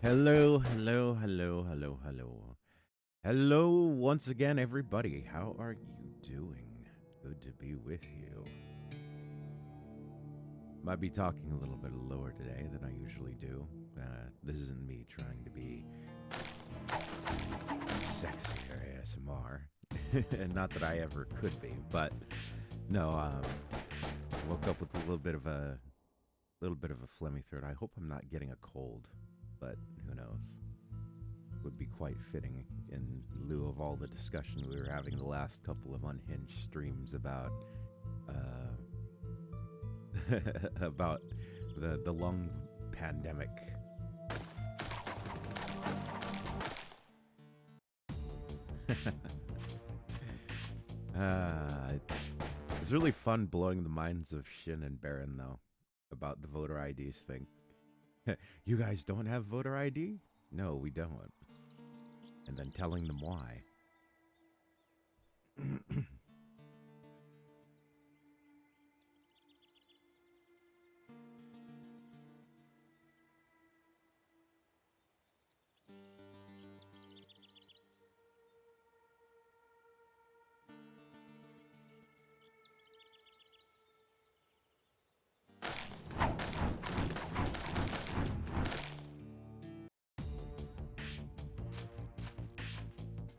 Hello, hello, hello, hello, hello. Hello once again, everybody. How are you doing? Good to be with you. Might be talking a little bit lower today than I usually do. This isn't me trying to be sexy or ASMR. And not that I ever could be, but no, woke up with a little bit of a phlegmy throat. I hope I'm not getting a cold, but who knows? Would be quite fitting in lieu of all the discussion we were having the last couple of unhinged streams about uh, about the lung pandemic. uh, it's really fun blowing the minds of Shin and Baron though about the voter IDs thing. You guys don't have voter ID? No, we don't. And then telling them why.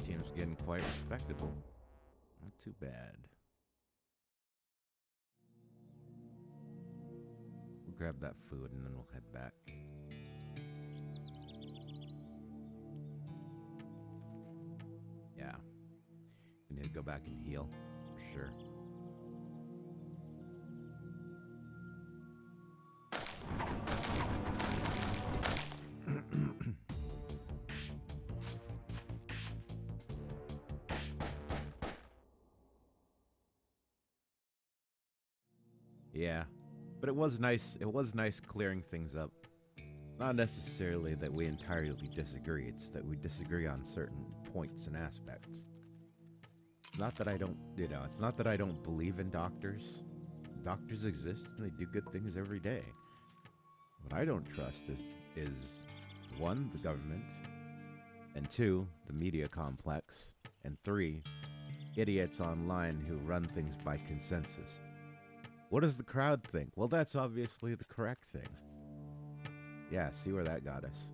Team's getting quite respectable. Not too bad. We'll grab that food and then we'll head back. Yeah. We need to go back and heal. For sure. Yeah. But it was nice. It was nice clearing things up. Not necessarily that we entirely disagree, it's that we disagree on certain points and aspects. Not that I don't, it's not that I don't believe in doctors. Doctors exist and they do good things every day. What I don't trust is one, the government, and two, the media complex, and three, idiots online who run things by consensus. What does the crowd think? Well, that's obviously the correct thing. Yeah, see where that got us.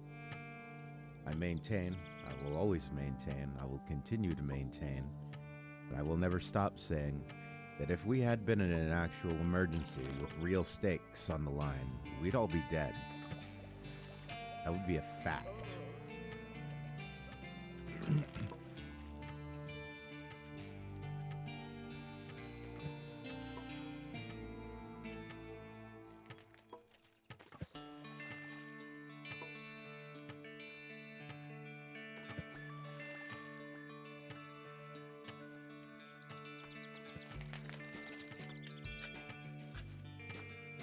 I maintain, I will always maintain, I will continue to maintain, but I will never stop saying that if we had been in an actual emergency with real stakes on the line, we'd all be dead. That would be a fact.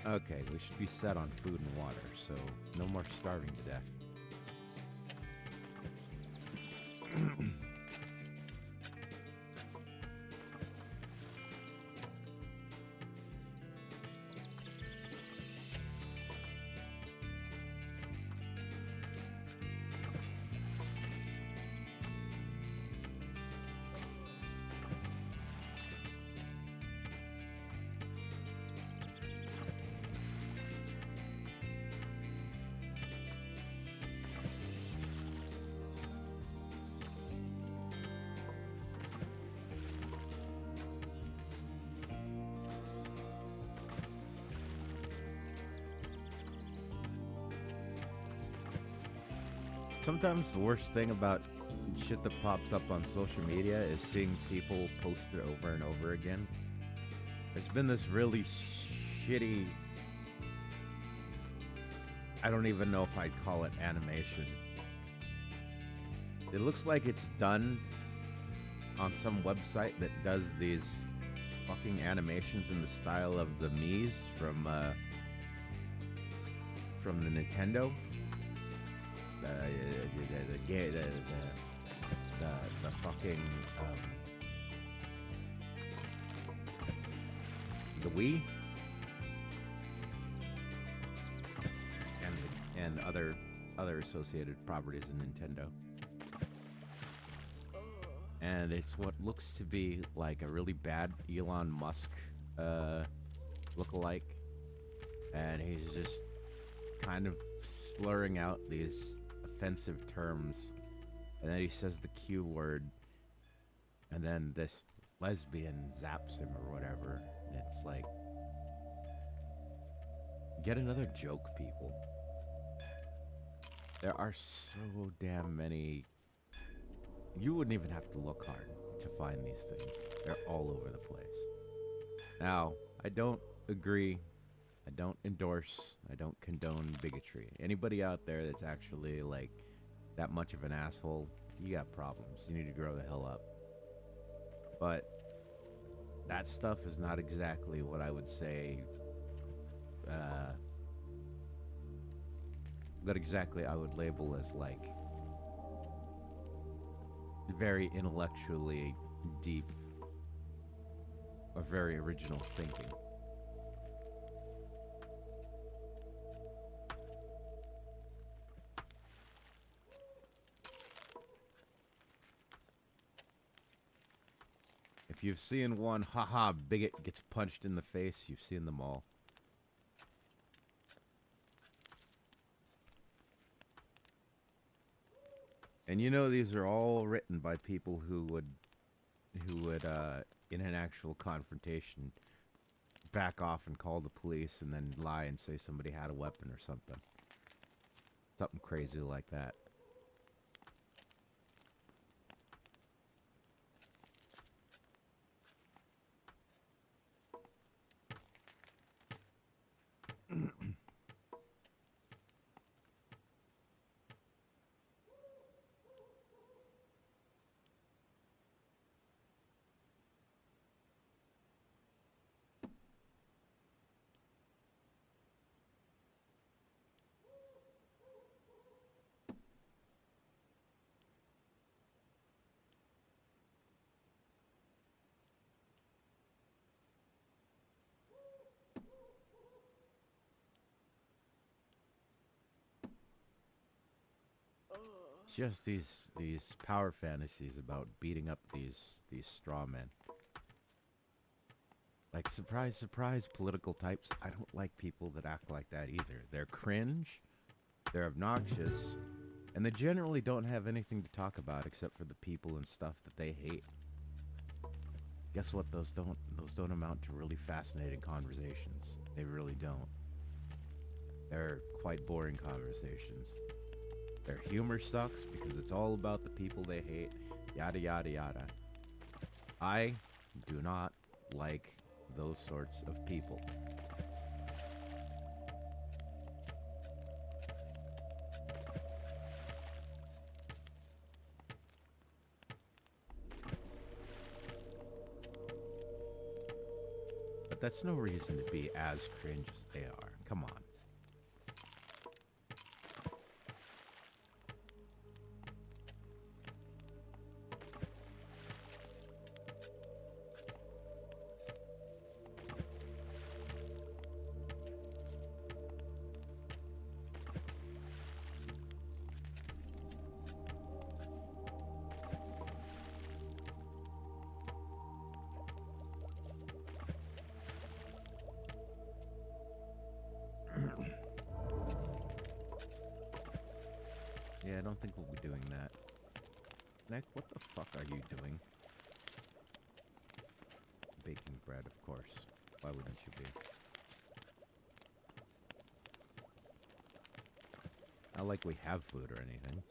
Okay, we should be set on food and water, so no more starving to death. Sometimes the worst thing about shit that pops up on social media is seeing people post it over and over again. There's been this really shitty, I don't even know if I'd call it animation. It looks like it's done on some website that does these fucking animations in the style of the Mii's from the Nintendo. The fucking the Wii and other other associated properties in Nintendo. And it's what looks to be like a really bad Elon Musk lookalike. And he's just kind of slurring out these offensive terms. And then he says the Q word. And then this lesbian zaps him or whatever. And it's like, get another joke, people. There are so damn many. You wouldn't even have to look hard to find these things. They're all over the place. Now, I don't agree. I don't endorse. I don't condone bigotry. Anybody out there that's actually like that much of an asshole, you got problems. You need to grow the hell up. But that stuff is not exactly what I would say. What exactly I would label as like very intellectually deep or very original thinking. If you've seen one, haha, bigot gets punched in the face, you've seen them all. And you know these are all written by people who would, in an actual confrontation, back off and call the police and then lie and say somebody had a weapon or something. Something crazy like that. Just these power fantasies about beating up these straw men. Like, surprise, surprise, political types. I don't like people that act like that either. They're cringe, they're obnoxious, and they generally don't have anything to talk about except for the people and stuff that they hate. Guess what? Those don't amount to really fascinating conversations. They really don't. They're quite boring conversations. Their humor sucks because it's all about the people they hate, yada yada yada. I do not like those sorts of people. But that's no reason to be as cringe as they are. Come on. Yeah, I don't think we'll be doing that. Nick, what the fuck are you doing? Baking bread, of course. Why wouldn't you be? Not like we have food or anything.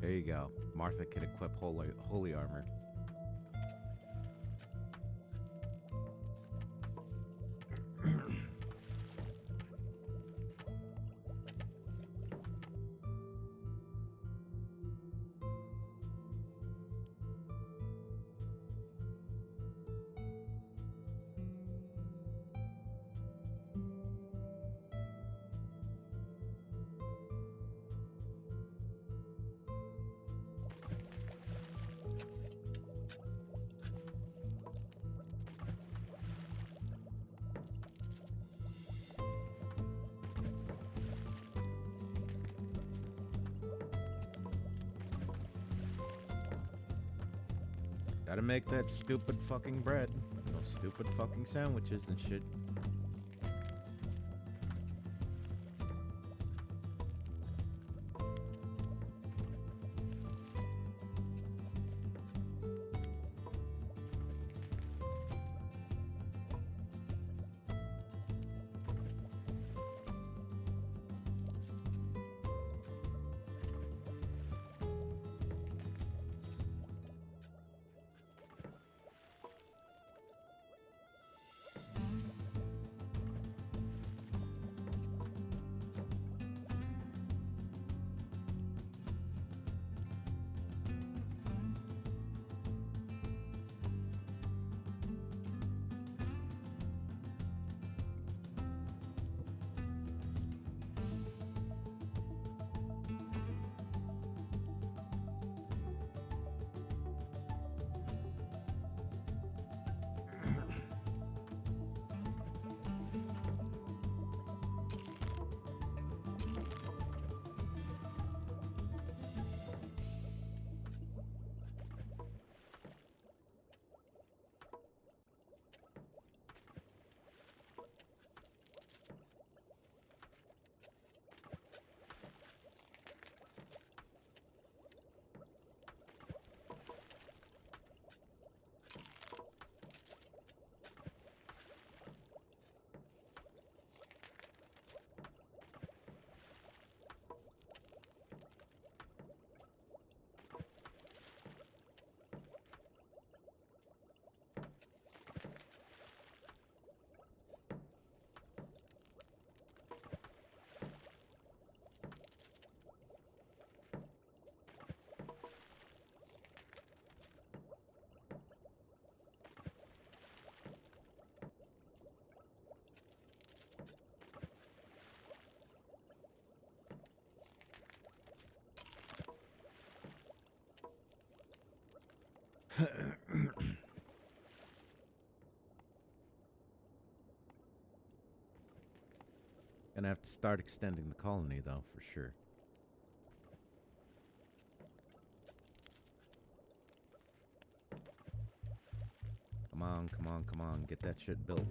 There you go. Martha can equip holy armor. Gotta make that stupid fucking bread. Those stupid fucking sandwiches and shit. Gonna have to start extending the colony, though, for sure. Come on, come on, come on. Get that shit built.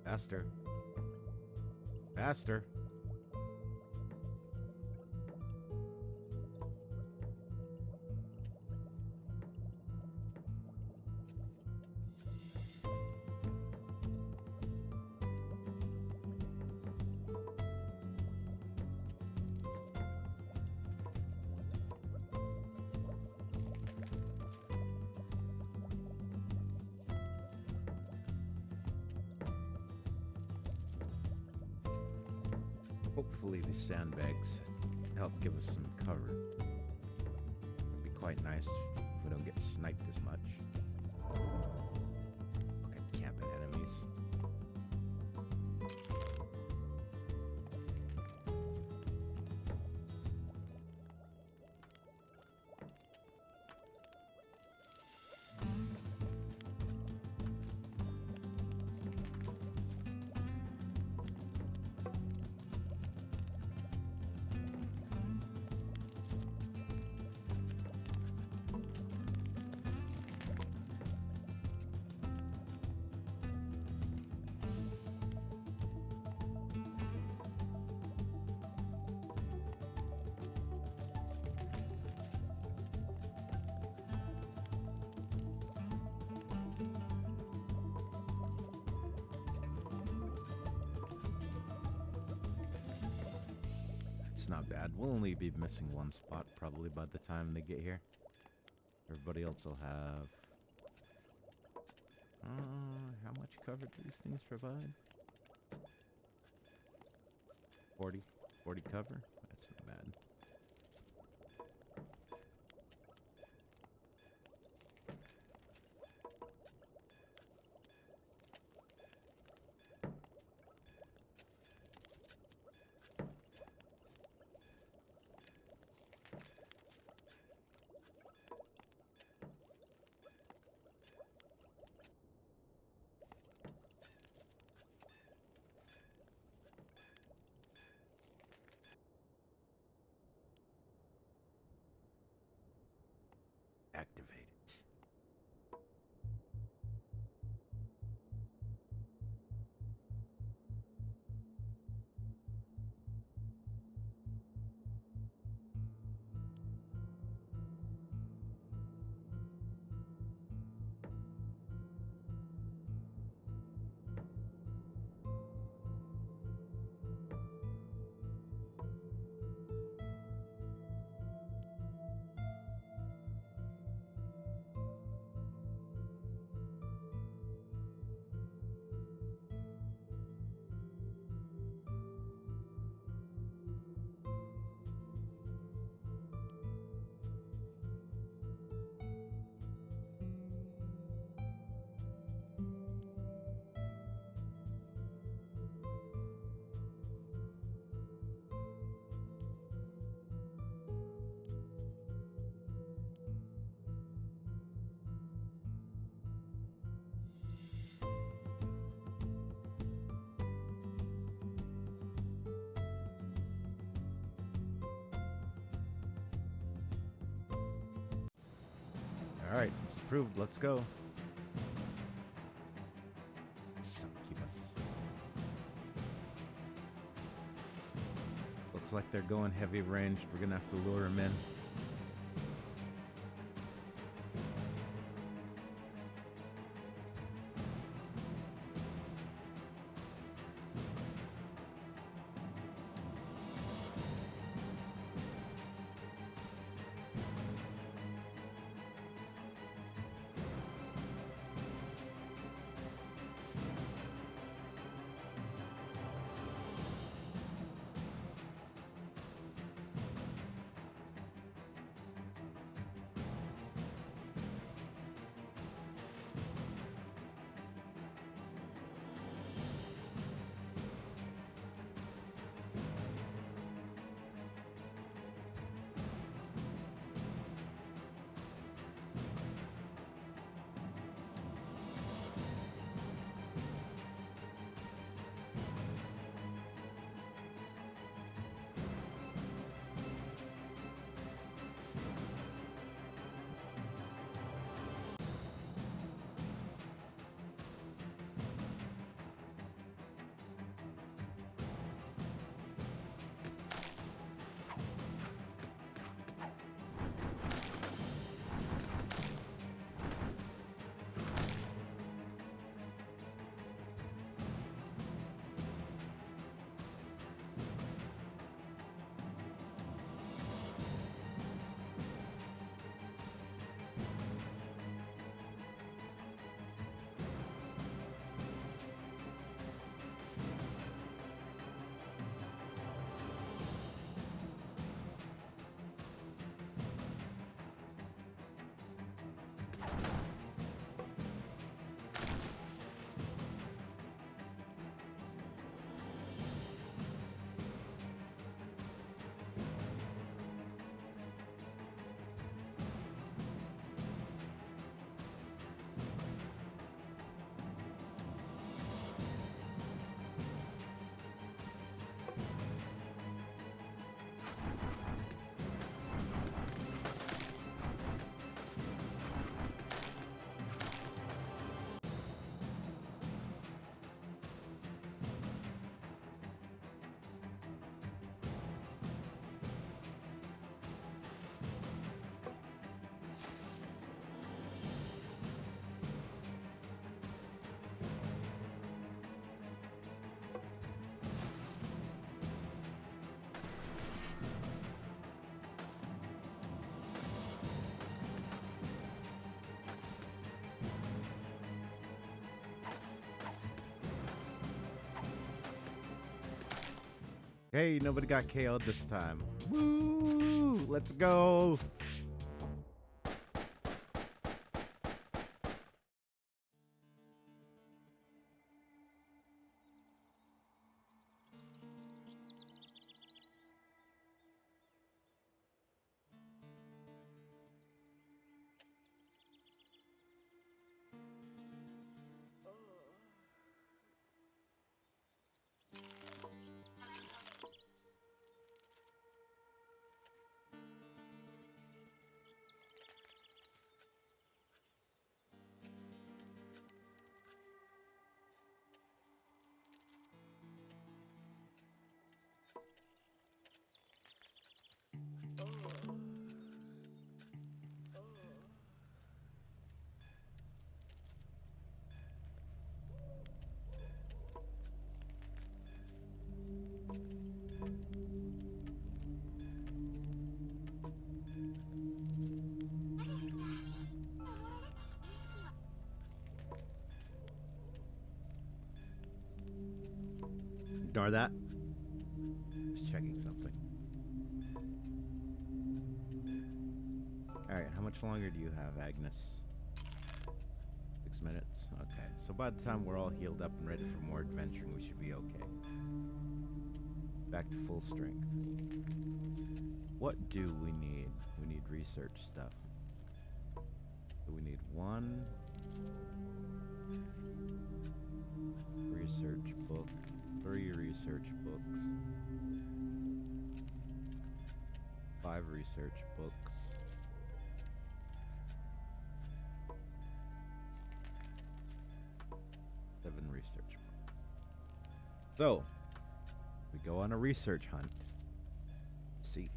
Faster. Faster. Hopefully these sandbags help give us some cover. It'd be quite nice if we don't get sniped as much. Fucking camping enemies. That's not bad. We'll only be missing one spot probably by the time they get here. Everybody else will have... how much cover do these things provide? 40 cover? That's not bad. Activate it. Alright, it's approved. Let's go. Succubus. Looks like they're going heavy ranged. We're gonna have to lure them in. Hey, nobody got KO'd this time. Woo! Let's go! Ignore that. Just checking something. Alright, how much longer do you have, Agnes? 6 minutes? Okay, so by the time we're all healed up and ready for more adventuring, we should be okay. Back to full strength. What do we need? We need research stuff. So we need 1 research book, 3 research books, 5 research books, 7 research books. So, we go on a research hunt. See.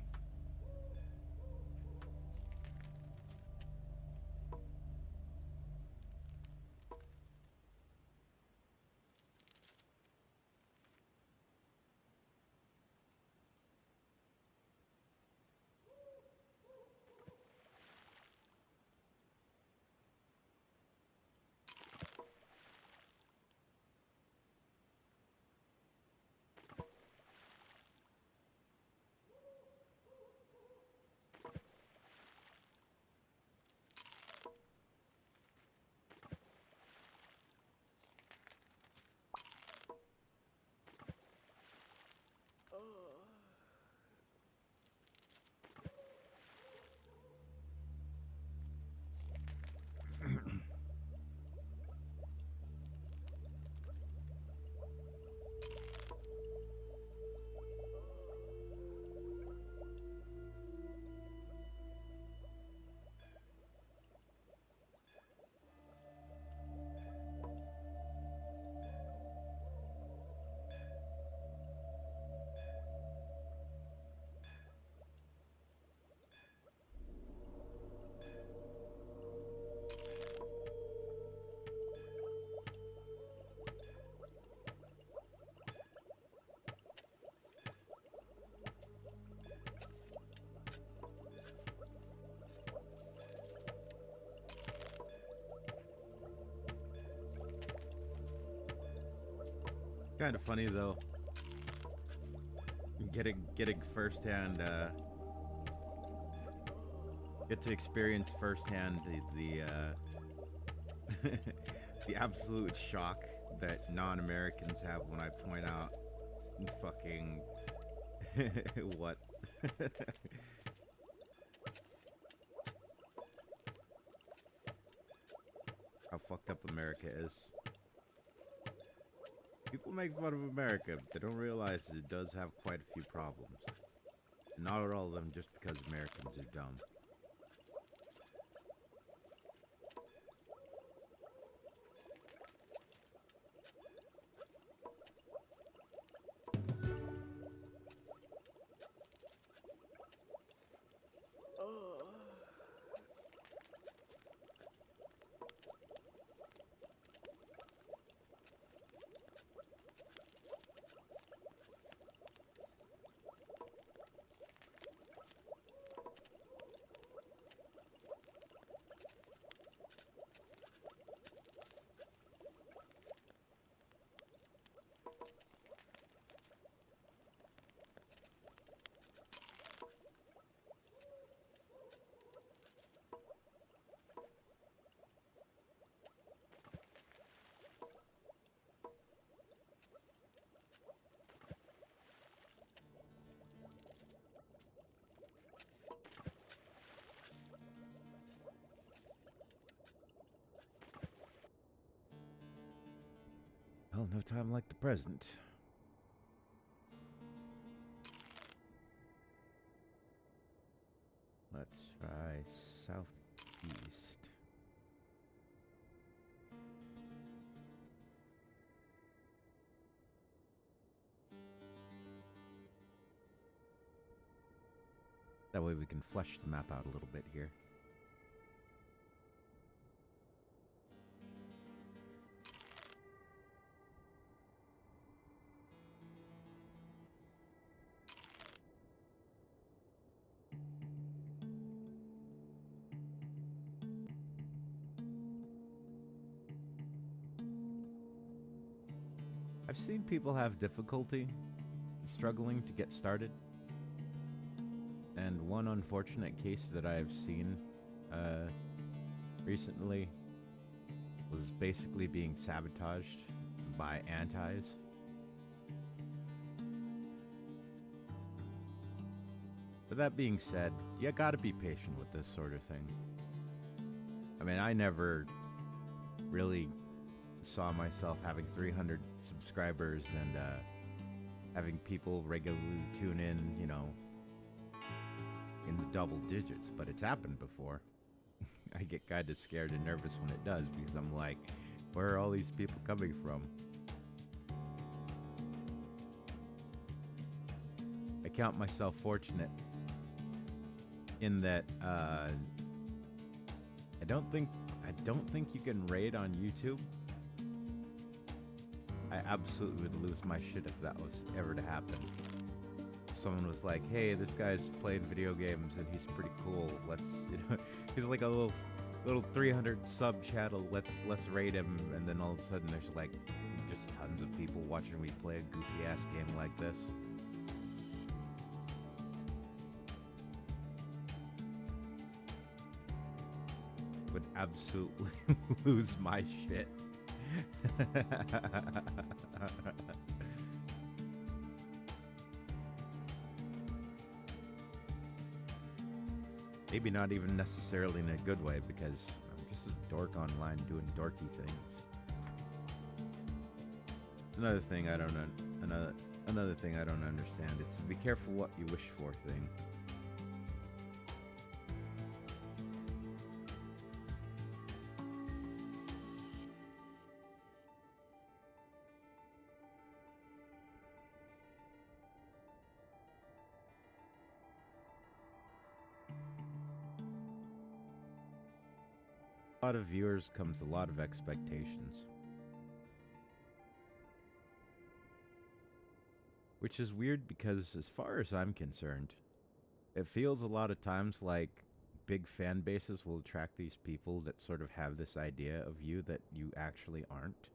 Kind of funny though. Getting firsthand, get to experience firsthand the the absolute shock that non-Americans have when I point out fucking what. How fucked up America is. People make fun of America, but they don't realize it does have quite a few problems. And not all of them just because Americans are dumb. Well, no time like the present. Let's try southeast. That way we can flesh the map out a little bit here. I've seen people have difficulty struggling to get started. And one unfortunate case that I've seen recently was basically being sabotaged by antis. But that being said, you gotta be patient with this sort of thing. I mean, I never really saw myself having 300 subscribers and having people regularly tune in, you know, in the double digits, but it's happened before. I get kind of scared and nervous when it does because I'm like, where are all these people coming from? I count myself fortunate in that I don't think you can raid on YouTube. I absolutely would lose my shit if that was ever to happen. If someone was like, "Hey, this guy's playing video games and he's pretty cool. Let's, you know, he's like a little 300 sub channel. Let's raid him." And then all of a sudden, there's like just tons of people watching me play a goofy ass game like this. Would absolutely lose my shit. Maybe not even necessarily in a good way, because I'm just a dork online doing dorky things. It's another thing I don't another thing I don't understand. It's be careful what you wish for thing. A lot of viewers comes a lot of expectations. Which is weird because as far as I'm concerned, it feels a lot of times like big fan bases will attract these people that sort of have this idea of you that you actually aren't.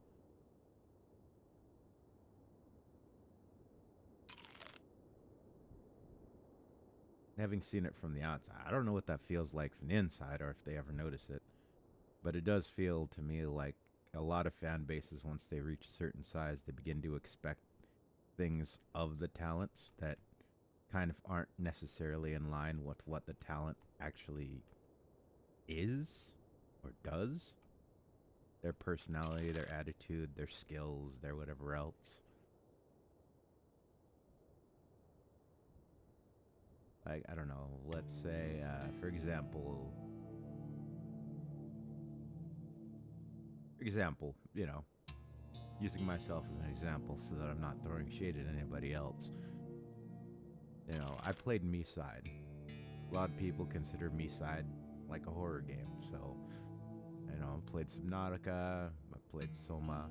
Having seen it from the outside, I don't know what that feels like from the inside or if they ever notice it. But it does feel to me like a lot of fan bases, once they reach a certain size, they begin to expect things of the talents that kind of aren't necessarily in line with what the talent actually is or does. Their personality, their attitude, their skills, their whatever else. Like, I don't know, let's say, for example, you know, using myself as an example so that I'm not throwing shade at anybody else. You know, I played Me-Side. A lot of people consider Me-Side like a horror game, so, you know, I played Subnautica, I played Soma.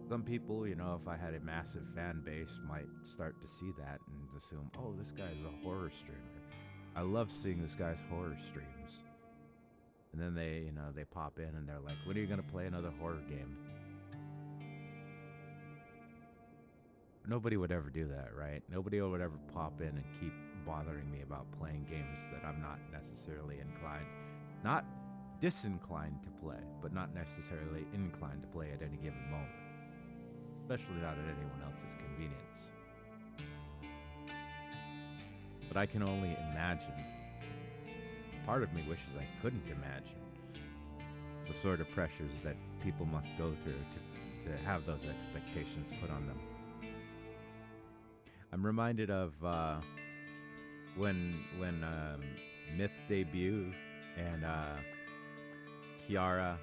Some people, you know, if I had a massive fan base, might start to see that and assume, oh, this guy's a horror streamer. I love seeing this guy's horror streams. And then they, you know, they pop in and they're like, when are you going to play another horror game? Nobody would ever do that, right? Nobody would ever pop in and keep bothering me about playing games that I'm not necessarily inclined, not disinclined to play, but not necessarily inclined to play at any given moment. Especially not at anyone else's convenience. But I can only imagine. Part of me wishes I couldn't imagine the sort of pressures that people must go through to to have those expectations put on them. I'm reminded of when Myth debuted and Kiara,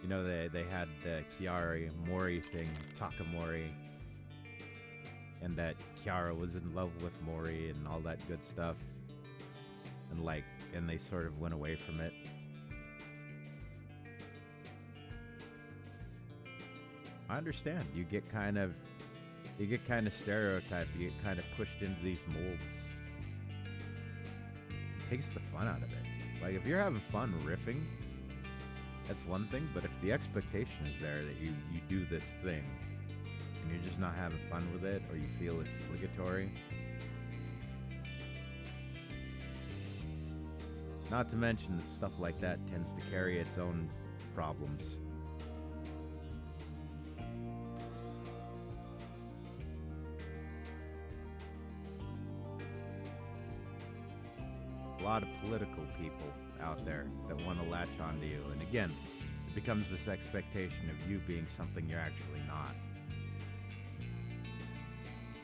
you know, they had the Kiara Mori thing, Takamori, and that Kiara was in love with Mori and all that good stuff, and they sort of went away from it. I understand. You get kind of stereotyped. You get kind of pushed into these molds. It takes the fun out of it. Like, if you're having fun riffing, that's one thing. But if the expectation is there that you do this thing and you're just not having fun with it, or you feel it's obligatory, not to mention that stuff like that tends to carry its own problems. A lot of political people out there that want to latch onto you, and again, it becomes this expectation of you being something you're actually not.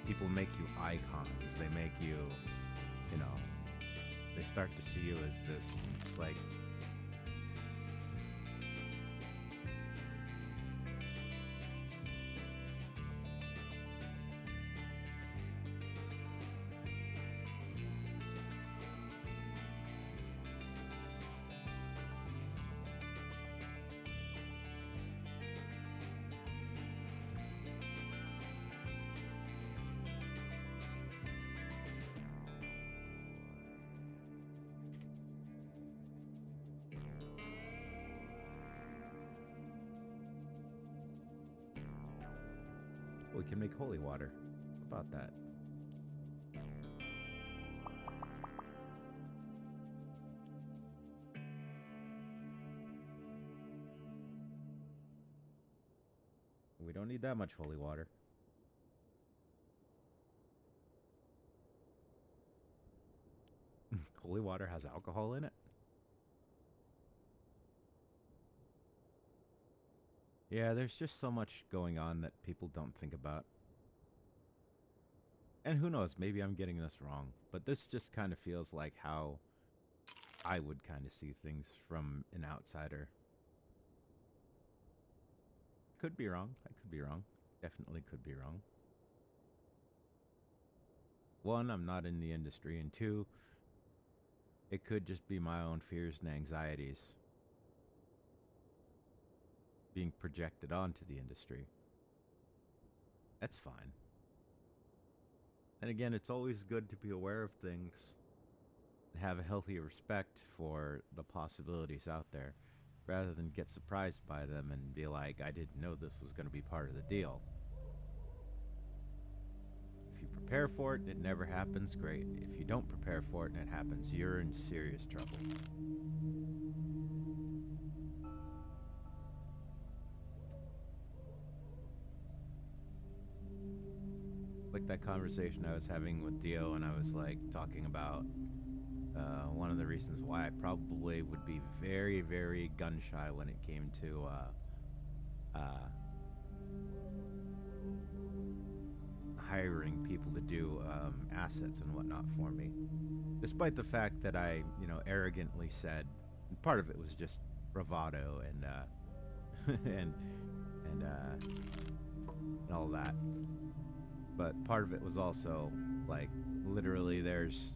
People make you icons. They make you, you know, they start to see you as this. It's like, we can make holy water. How about that? We don't need that much holy water. Holy water has alcohol in it? Yeah, there's just so much going on that people don't think about. And who knows, maybe I'm getting this wrong, but this just kind of feels like how I would kind of see things from an outsider. Could be wrong. I could be wrong. Definitely could be wrong. One, I'm not in the industry, and two, it could just be my own fears and anxieties being projected onto the industry. That's fine. And again, it's always good to be aware of things and have a healthy respect for the possibilities out there, rather than get surprised by them and be like, I didn't know this was going to be part of the deal. If you prepare for it and it never happens, great. If you don't prepare for it and it happens, you're in serious trouble. Like that conversation I was having with Dio, and I was like talking about one of the reasons why I probably would be very, very gun shy when it came to hiring people to do assets and whatnot for me, despite the fact that I, arrogantly said, and part of it was just bravado and and all that. But part of it was also, like, literally there's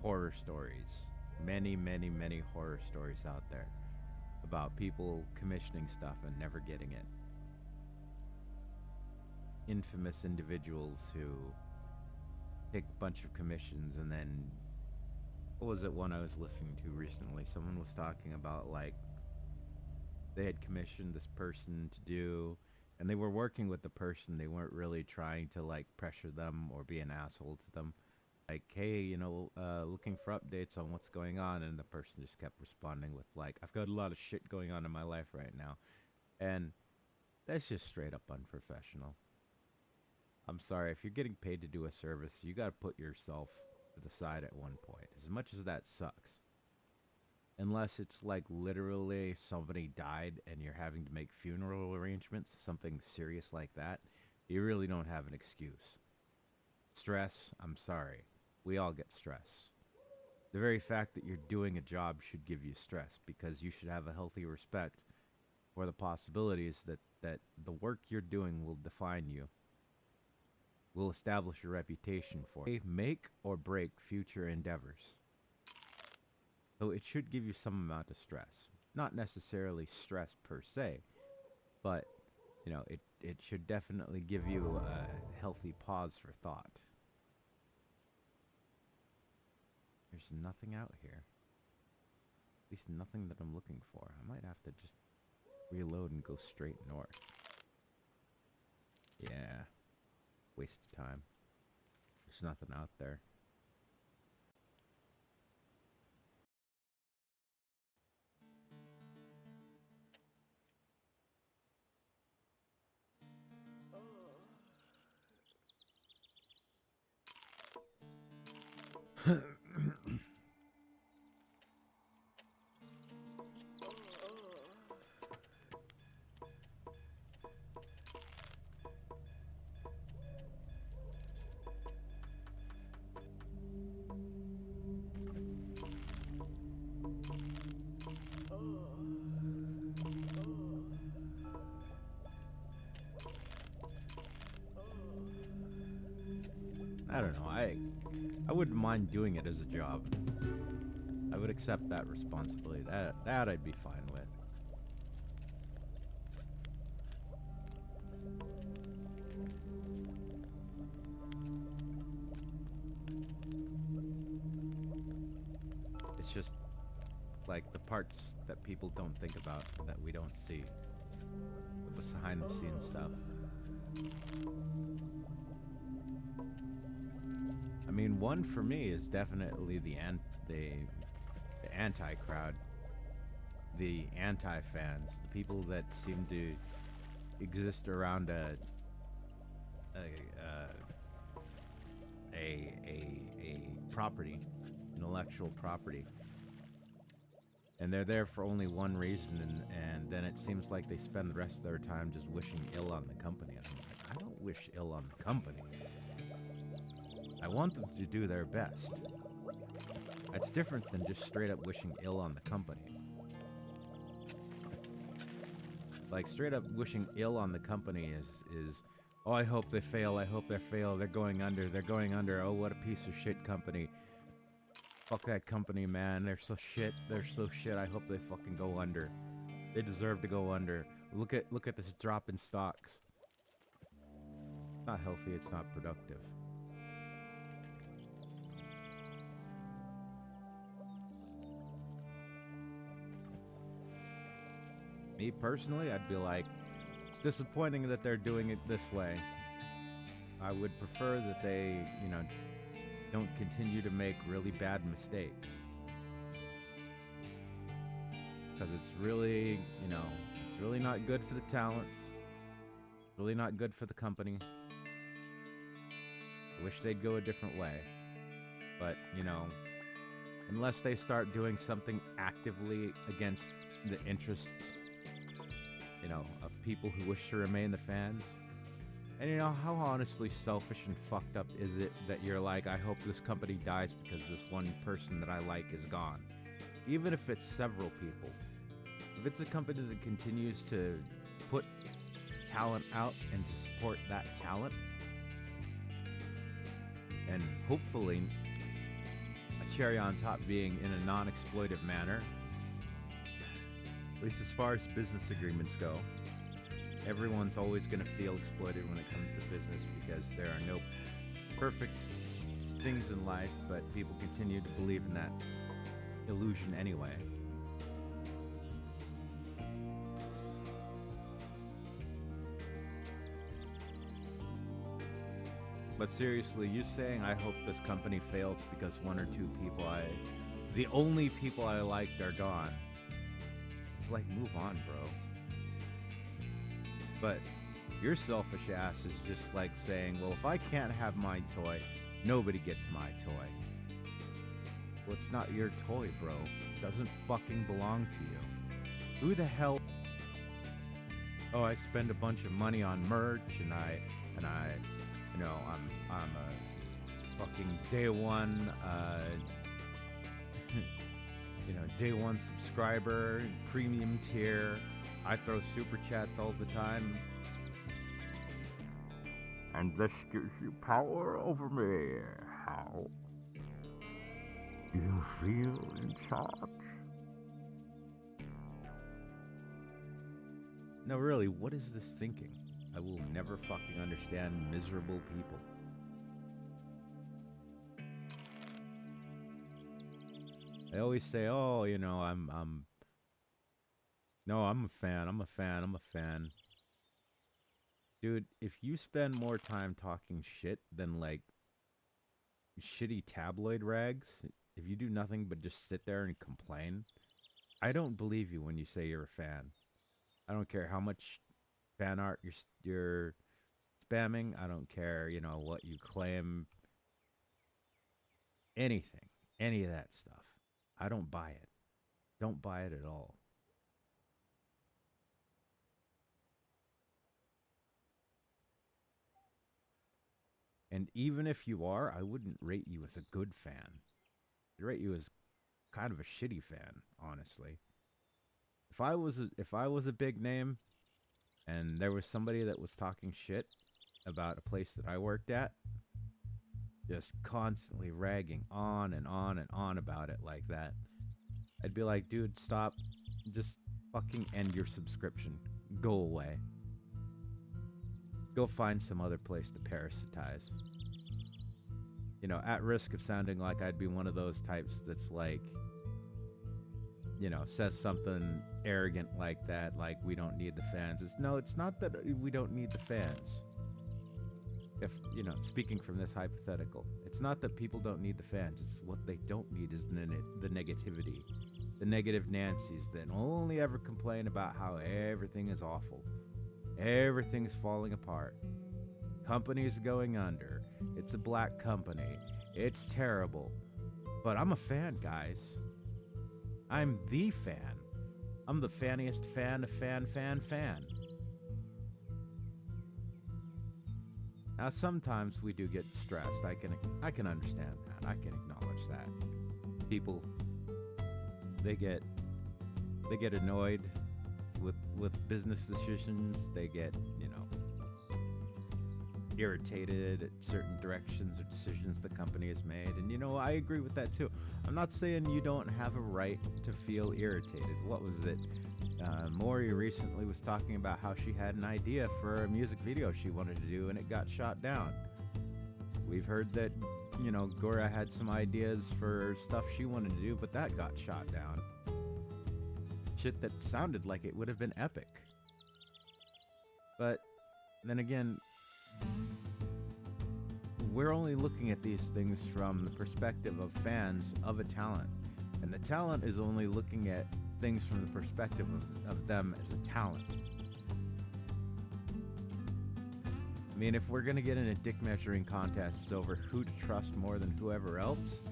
horror stories. Many, many, many horror stories out there about people commissioning stuff and never getting it. Infamous individuals who take a bunch of commissions and then... What was it one I was listening to recently? Someone was talking about, like, they had commissioned this person to do... And they were working with the person. They weren't really trying to, like, pressure them or be an asshole to them. Like, hey, looking for updates on what's going on. And the person just kept responding with, like, I've got a lot of shit going on in my life right now. And that's just straight up unprofessional. I'm sorry, if you're getting paid to do a service, you got to put yourself to the side at one point. As much as that sucks. unless it's like literally somebody died and you're having to make funeral arrangements, something serious like that, you really don't have an excuse. Stress, I'm sorry. We all get stress. The very fact that you're doing a job should give you stress because you should have a healthy respect for the possibilities that the work you're doing will define you, will establish your reputation for you, make or break future endeavors. So it should give you some amount of stress. Not necessarily stress per se, but you know, it should definitely give you a healthy pause for thought. There's nothing out here. At least nothing that I'm looking for. I might have to just reload and go straight north. Yeah. Waste of time. There's nothing out there. I don't know. I wouldn't mind doing it as a job. I would accept that responsibility. That I'd be fine with. It's just like the parts that people don't think about, that we don't see. The behind the scenes stuff. I mean, one for me is definitely the anti-crowd, the anti-fans, the people that seem to exist around a property, intellectual property, and they're there for only one reason, and then it seems like they spend the rest of their time just wishing ill on the company. And I'm like, I don't wish ill on the company. I want them to do their best. That's different than just straight up wishing ill on the company. Like, straight up wishing ill on the company is, oh, I hope they fail, I hope they fail, they're going under, oh, what a piece of shit company. Fuck that company, man, they're so shit, I hope they fucking go under. They deserve to go under. Look at this drop in stocks. It's not healthy, it's not productive. Me personally, I'd be like, it's disappointing that they're doing it this way. I would prefer that they, you know, don't continue to make really bad mistakes. Because it's really, you know, it's really not good for the talents. It's really not good for the company. I wish they'd go a different way. But, you know, unless they start doing something actively against the interests, you know, of people who wish to remain the fans. And you know, how honestly selfish and fucked up is it that you're like, I hope this company dies because this one person that I like is gone. Even if it's several people. If it's a company that continues to put talent out and to support that talent, and hopefully a cherry on top being in a non-exploitive manner, at least as far as business agreements go, everyone's always going to feel exploited when it comes to business because there are no perfect things in life, but people continue to believe in that illusion anyway. But seriously, you saying I hope this company fails because one or two people the only people I liked are gone. It's like, move on, bro. But your selfish ass is just like saying, well, if I can't have my toy, nobody gets my toy. Well, it's not your toy, bro. It doesn't fucking belong to you. Who the hell? Oh, I spend a bunch of money on merch, and I, you know, I'm a fucking day one, you know, day one subscriber, premium tier. I throw super chats all the time. And this gives you power over me. How? You feel in charge? No, really, what is this thinking? I will never fucking understand miserable people. They always say, oh, you know, no, I'm a fan, I'm a fan, I'm a fan. Dude, if you spend more time talking shit than, like, shitty tabloid rags, if you do nothing but just sit there and complain, I don't believe you when you say you're a fan. I don't care how much fan art you're spamming. I don't care, you know, what you claim. Anything. Any of that stuff. I don't buy it. Don't buy it at all. And even if you are, I wouldn't rate you as a good fan. I'd rate you as kind of a shitty fan, honestly. If I was a big name and there was somebody that was talking shit about a place that I worked at, just constantly ragging on and on and on about it like that, I'd be like, dude, stop. Just fucking end your subscription. Go away. Go find some other place to parasitize. You know, at risk of sounding like I'd be one of those types that's like, you know, says something arrogant like that, like we don't need the fans. It's not that we don't need the fans. If, you know, speaking from this hypothetical, it's not that people don't need the fans. It's what they don't need is the negativity. The negative Nancy's that only ever complain about how everything is awful. Everything's falling apart. Company's going under. It's a black company. It's terrible. But I'm a fan, guys. I'm the fan. I'm the fanniest fan of fan. Now, sometimes we do get stressed. I can understand that. I can acknowledge that. People, they get annoyed with business decisions. They get, you know, irritated at certain directions or decisions the company has made. And, you know, I agree with that too. I'm not saying you don't have a right to feel irritated. What was it? Maury recently was talking about how she had an idea for a music video she wanted to do and it got shot down. We've heard that, you know, Gora had some ideas for stuff she wanted to do, but that got shot down. Shit that sounded like it would have been epic. But then again, we're only looking at these things from the perspective of fans of a talent. And the talent is only looking at things from the perspective of them as a talent. I mean, if we're going to get in a dick measuring contest over who to trust more than whoever else,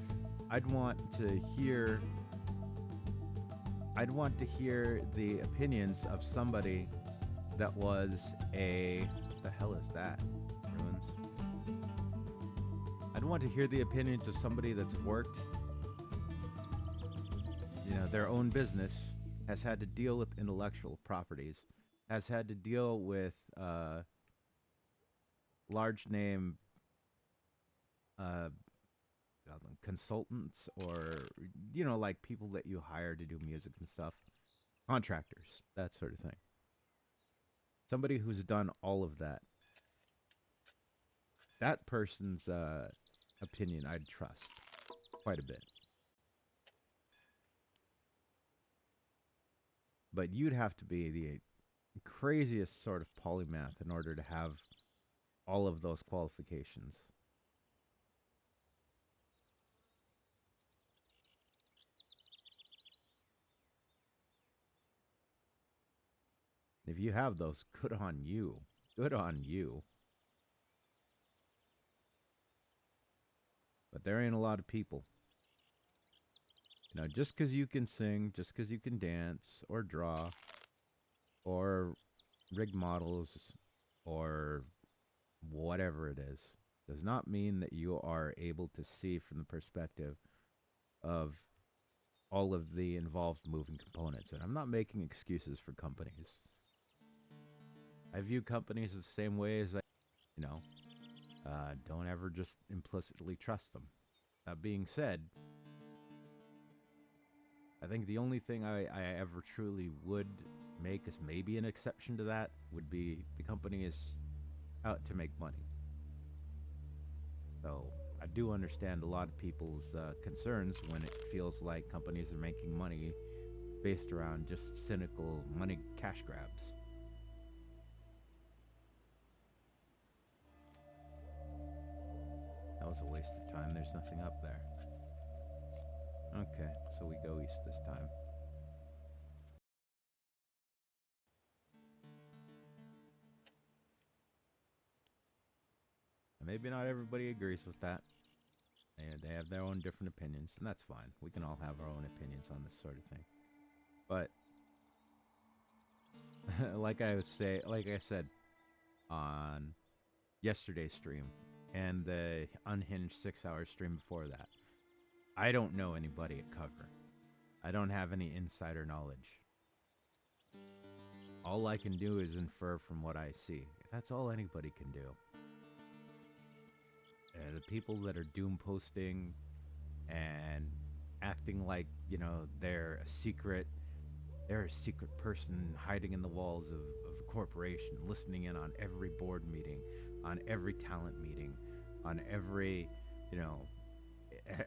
I'd want to hear the opinions of somebody that was the hell is that? Ruins. I'd want to hear the opinions of somebody that's worked, you know, their own business, has had to deal with intellectual properties, has had to deal with large name consultants, or, you know, like people that you hire to do music and stuff, contractors, that sort of thing. Somebody who's done all of that. That person's opinion I'd trust quite a bit. But you'd have to be the craziest sort of polymath in order to have all of those qualifications. If you have those, good on you. Good on you. But there ain't a lot of people. Just because you can sing, just because you can dance or draw or rig models or whatever it is, does not mean that you are able to see from the perspective of all of the involved moving components. And I'm not making excuses for companies. I view companies the same way as you know, don't ever just implicitly trust them. That being said, I think the only thing I ever truly would make as maybe an exception to that would be the company is out to make money. So I do understand a lot of people's concerns when it feels like companies are making money based around just cynical money cash grabs. That was a waste of time. There's nothing up there. Okay, so we go east this time. And maybe not everybody agrees with that. They have their own different opinions, and that's fine. We can all have our own opinions on this sort of thing. But like I said on yesterday's stream and the unhinged 6-hour stream before that, I don't know anybody at Cover. I don't have any insider knowledge. All I can do is infer from what I see. That's all anybody can do. The people that are doom posting and acting like, they're a secret person hiding in the walls of a corporation, listening in on every board meeting, on every talent meeting, on every,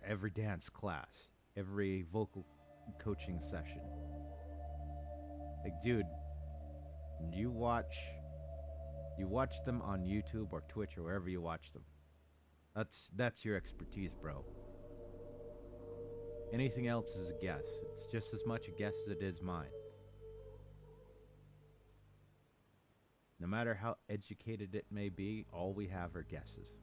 every dance class, every vocal coaching session. Like, dude, you watch them on YouTube or Twitch or wherever you watch them. That's your expertise, bro. Anything else is a guess. It's just as much a guess as it is mine. No matter how educated it may be, all we have are guesses.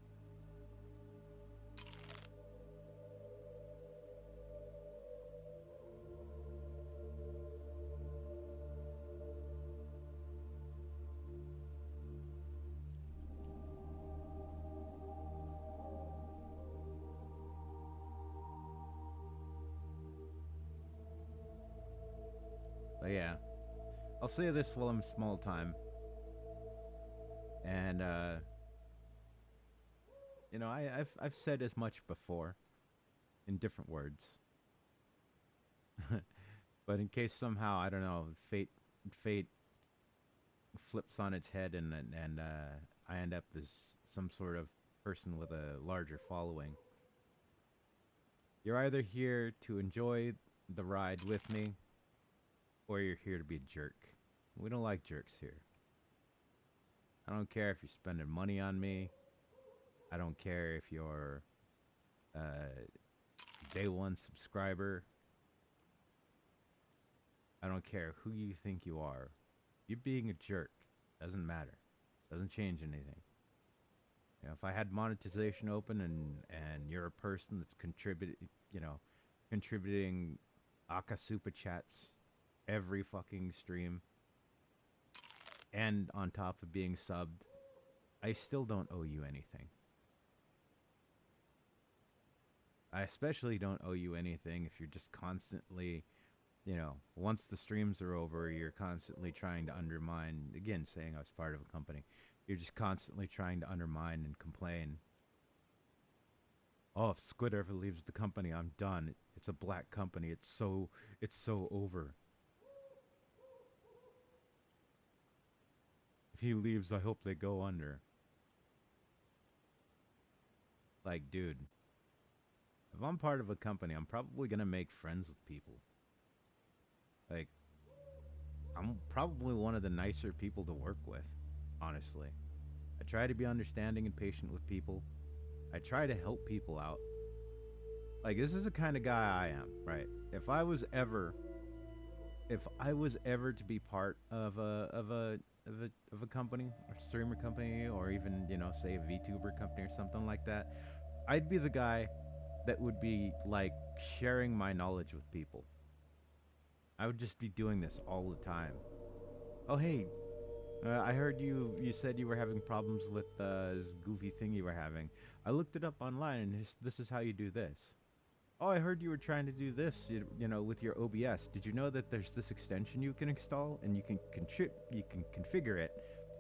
But yeah, I'll say this while I'm small time. And, I've said as much before in different words. But in case somehow, I don't know, fate flips on its head and I end up as some sort of person with a larger following. You're either here to enjoy the ride with me, or you're here to be a jerk. We don't like jerks here. I don't care if you're spending money on me. I don't care if you're day one subscriber. I don't care who you think you are. You being a jerk doesn't matter. Doesn't change anything. If I had monetization open and you're a person that's contributing Aka Super Chats every fucking stream, and on top of being subbed, I still don't owe you anything. I especially don't owe you anything if you're just constantly, once the streams are over, you're constantly trying to undermine, again, saying I was part of a company, you're just constantly trying to undermine and complain. Oh, if Squid ever leaves the company, I'm done. It's a black company. It's so over. If he leaves, I hope they go under. Like, dude, if I'm part of a company, I'm probably gonna make friends with people. Like, I'm probably one of the nicer people to work with, honestly. I try to be understanding and patient with people. I try to help people out. Like, this is the kind of guy I am, right? If I was ever to be part of a company or streamer company, or even, say a VTuber company or something like that, I'd be the guy that would be like sharing my knowledge with people. I would just be doing this all the time. Oh, hey, I heard you said you were having problems with this goofy thing you were having. I looked it up online, and this is how you do this. Oh, I heard you were trying to do this, you know, with your OBS. Did you know that there's this extension you can install, and you can configure it,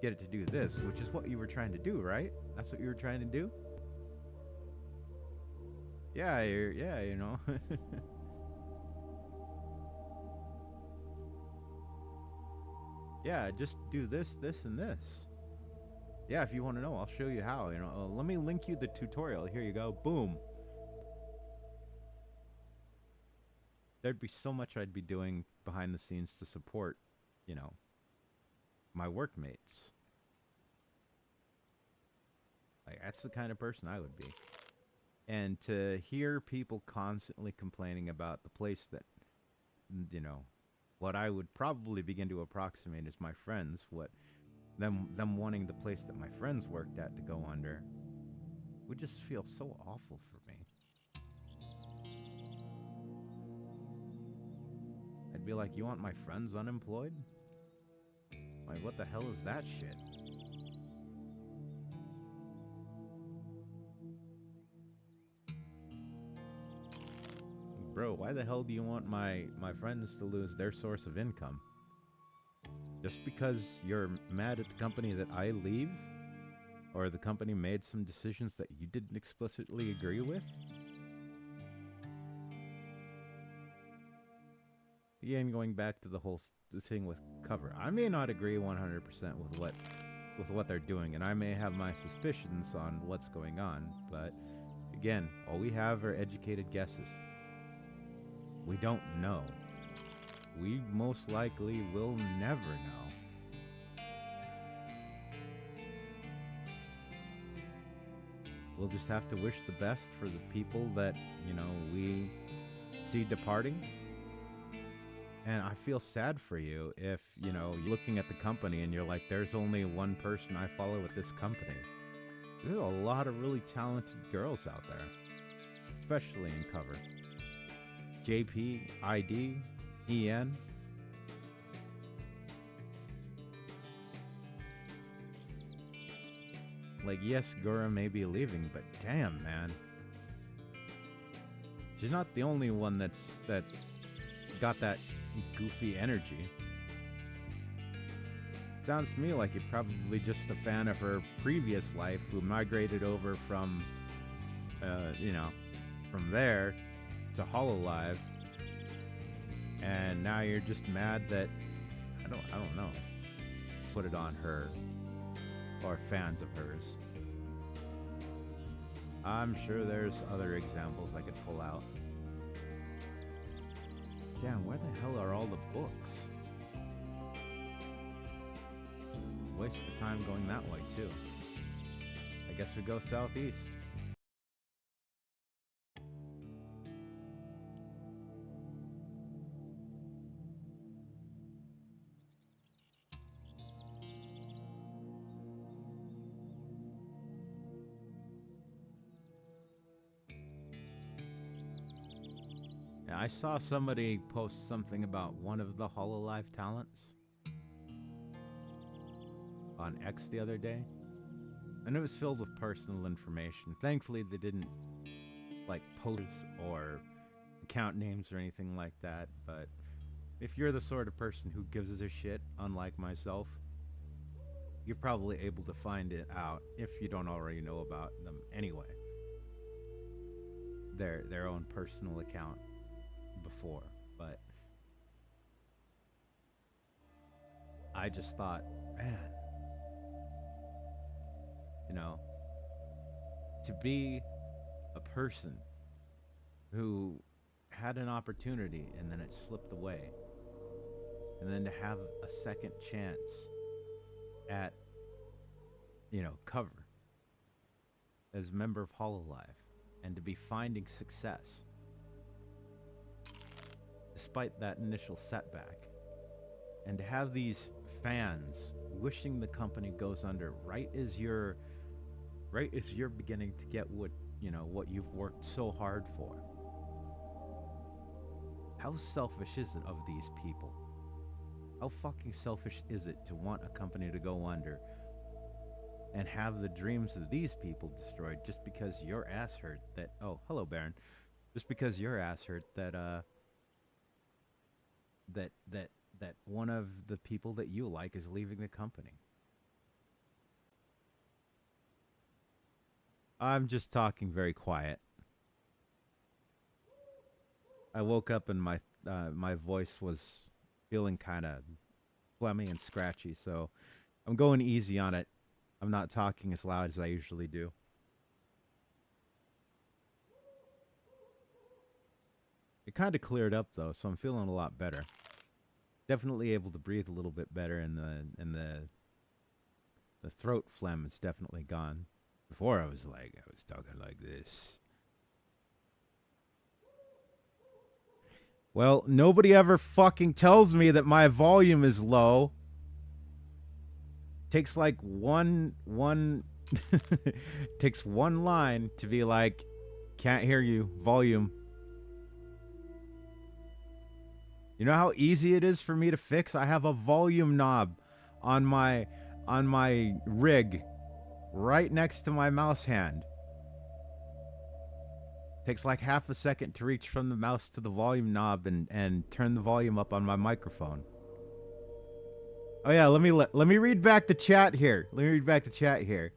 get it to do this, which is what you were trying to do, right? That's what you were trying to do? Yeah, yeah, you know. Yeah, just do this, this, and this. Yeah, if you want to know, I'll show you how, you know. Let me link you the tutorial. Here you go. Boom. There'd be so much I'd be doing behind the scenes to support, you know, my workmates. Like, that's the kind of person I would be. And to hear people constantly complaining about the place that, you know, what I would probably begin to approximate as my friends, what them wanting the place that my friends worked at to go under, would just feel so awful for me. I'd be like, you want my friends unemployed? Like, what the hell is that shit? Bro, why the hell do you want my friends to lose their source of income? Just because you're mad at the company that I leave? Or the company made some decisions that you didn't explicitly agree with? Again, going back to the whole thing with cover. I may not agree 100% with what they're doing, and I may have my suspicions on what's going on, but again, all we have are educated guesses. We don't know. We most likely will never know. We'll just have to wish the best for the people that, you know, we see departing. And I feel sad for you if, you know, you're looking at the company and you're like, there's only one person I follow at this company. There's a lot of really talented girls out there, especially in cover. JP, ID, EN. Like, yes, Gura may be leaving, but damn, man. She's not the only one that's got that goofy energy. Sounds to me like you're probably just a fan of her previous life who migrated over from, you know, from there to Hololive, and now you're just mad that I don't know. Put it on her or fans of hers. I'm sure there's other examples I could pull out. Damn, where the hell are all the books? Waste the time going that way too. I guess we go southeast. Yeah, I saw somebody post something about one of the Hololive talents on X the other day, and it was filled with personal information. Thankfully, they didn't like post or account names or anything like that, but if you're the sort of person who gives a shit, unlike myself, you're probably able to find it out if you don't already know about them anyway. Their own personal account before, but I just thought, man, you know, to be a person who had an opportunity and then it slipped away, and then to have a second chance at, you know, cover as a member of Hololive, and to be finding success despite that initial setback, and to have these fans wishing the company goes under right as you're beginning to get what, you know, what you've worked so hard for. How selfish is it of these people? How fucking selfish is it to want a company to go under and have the dreams of these people destroyed just because your ass hurt that, oh, hello, Baron. Just because your ass hurt that that one of the people that you like is leaving the company. I'm just talking very quiet. I woke up and my voice was feeling kind of phlegmy and scratchy, so I'm going easy on it. I'm not talking as loud as I usually do. It kind of cleared up though, so I'm feeling a lot better. Definitely able to breathe a little bit better, and the throat phlegm is definitely gone. Before I was talking like this. Well, nobody ever fucking tells me that my volume is low. Takes like one takes one line to be like, can't hear you, volume. You know how easy it is for me to fix? I have a volume knob on my rig right next to my mouse hand. Takes like half a second to reach from the mouse to the volume knob and turn the volume up on my microphone. Oh yeah, let me read back the chat here. Let me read back the chat here.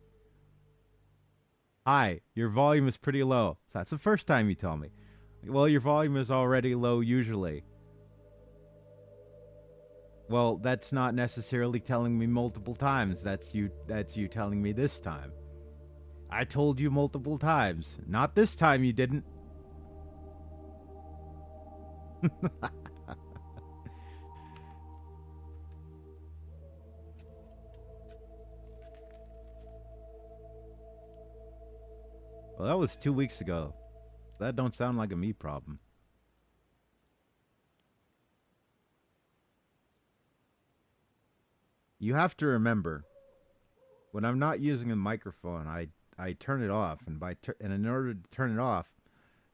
Hi, your volume is pretty low. So that's the first time you tell me. Well, your volume is already low usually. Well, that's not necessarily telling me multiple times. That's you telling me this time. I told you multiple times. Not this time you didn't. Well, that was 2 weeks ago. That don't sound like a me problem. You have to remember, when I'm not using a microphone, I turn it off, and in order to turn it off,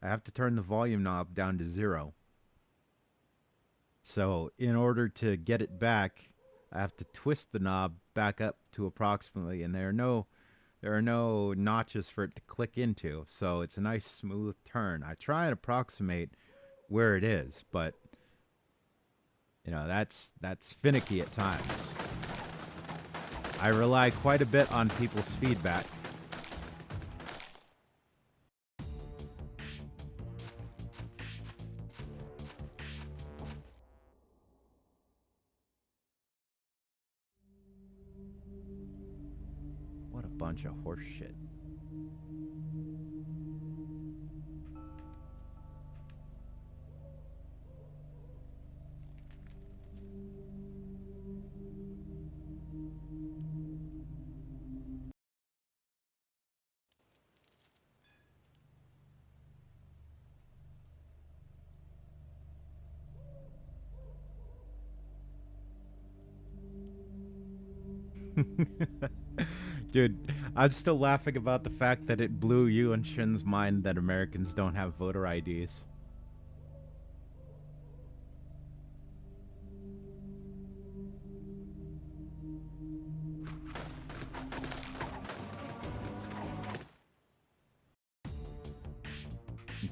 I have to turn the volume knob down to 0. So in order to get it back, I have to twist the knob back up to approximately, and there are no notches for it to click into, so it's a nice smooth turn. I try and approximate where it is, but you know, that's finicky at times. I rely quite a bit on people's feedback. What a bunch of horse shit. Dude, I'm still laughing about the fact that it blew you and Shin's mind that Americans don't have voter IDs.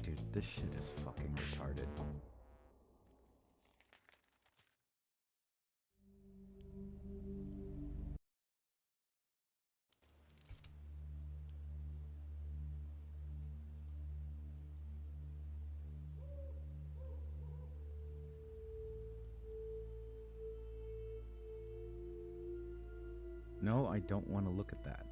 Dude, this shit is fucking retarded. No, I don't want to look at that.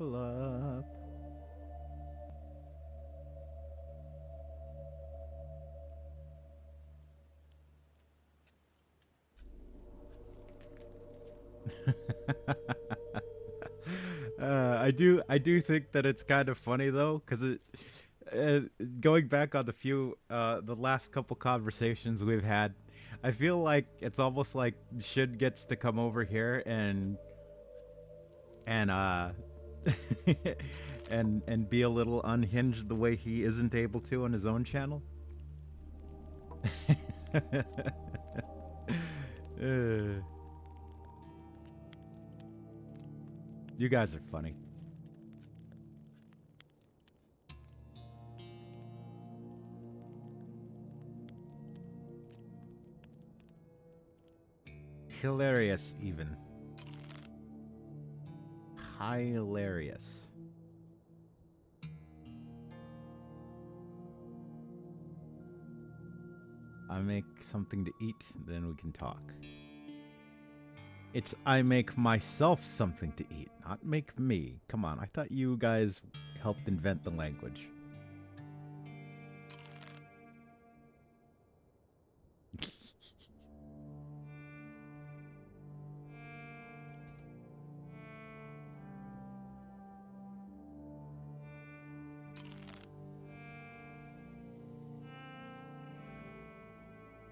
level up. I do think that it's kind of funny though, because going back on the last couple conversations we've had, I feel like it's almost like Shin gets to come over here and and be a little unhinged the way he isn't able to on his own channel. You guys are funny. Hilarious, even. Hilarious. I make something to eat, then we can talk. It's I make myself something to eat, not make me. Come on, I thought you guys helped invent the language.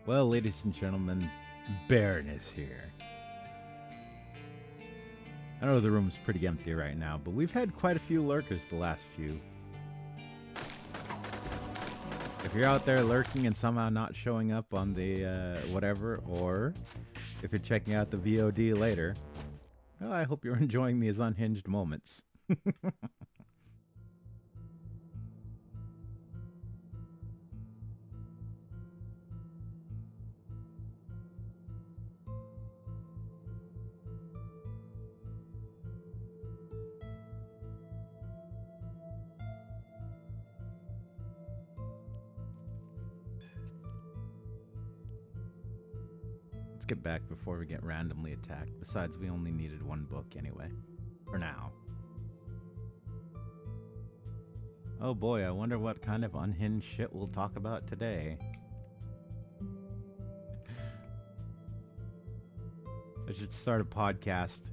Well, ladies and gentlemen, Baron is here. I know the room's pretty empty right now, but we've had quite a few lurkers the last few. If you're out there lurking and somehow not showing up on the whatever, or if you're checking out the VOD later, well, I hope you're enjoying these unhinged moments. Let's get back before we get randomly attacked. Besides, we only needed one book anyway. For now. Oh boy, I wonder what kind of unhinged shit we'll talk about today. I should start a podcast.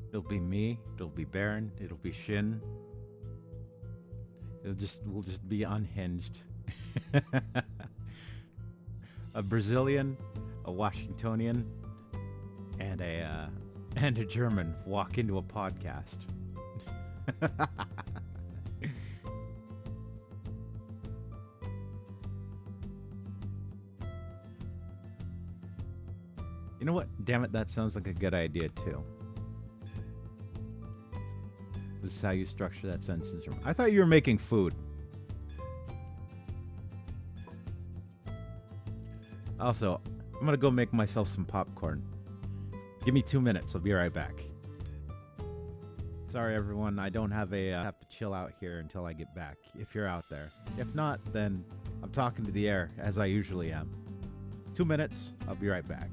It'll be me, it'll be Baron, it'll be Shin. We'll just be unhinged. A Brazilian, a Washingtonian, and a German walk into a podcast. You know what? Damn it, that sounds like a good idea too. This is how you structure that sentence. I thought you were making food. Also, I'm gonna go make myself some popcorn. Give me 2 minutes. I'll be right back. Sorry, everyone. I don't have I have to chill out here until I get back. If you're out there. If not, then I'm talking to the air as I usually am. 2 minutes. I'll be right back.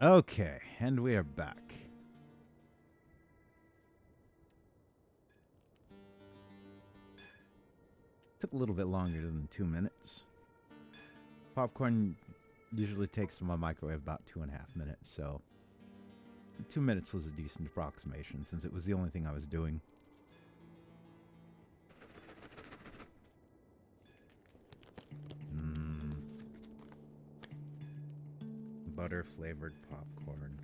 Okay, and we are back. Took a little bit longer than 2 minutes. Popcorn usually takes in my microwave about 2.5 minutes, so 2 minutes was a decent approximation since it was the only thing I was doing. Butter flavored popcorn.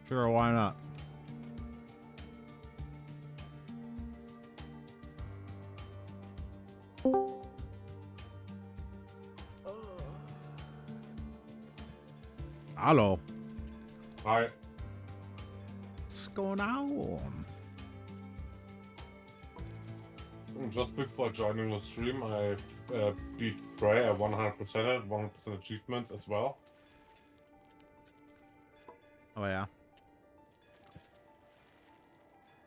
Sure, why not? Hello. Hi. What's going on? Just before joining the stream, I beat Prey. I 100% it, 100% achievements as well. Oh, yeah.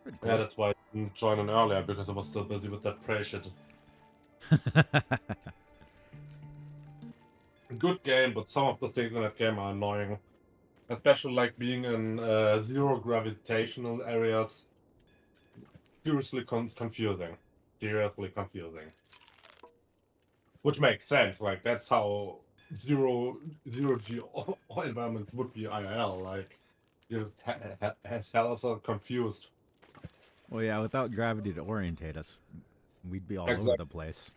Pretty cool. Yeah, that's why I didn't join in earlier, because I was still busy with that Prey shit. Good game, but some of the things in that game are annoying. Especially like being in zero gravitational areas. Seriously confusing. Seriously confusing. Which makes sense, like that's how zero G environments would be IRL, like you're just as hell so confused. Well, yeah, without gravity to orientate us, we'd be all over Exactly. the place.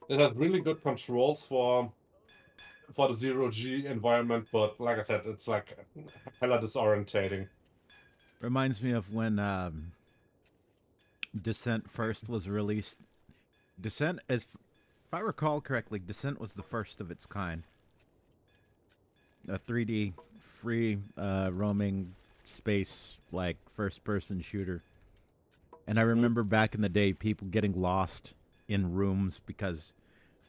It has really good controls for the zero G environment, but like I said, it's like hella disorientating. Reminds me of when Descent first was released. Descent, if I recall correctly, Descent was the first of its kind. A 3D free roaming space like first person shooter. And I remember back in the day people getting lost in rooms because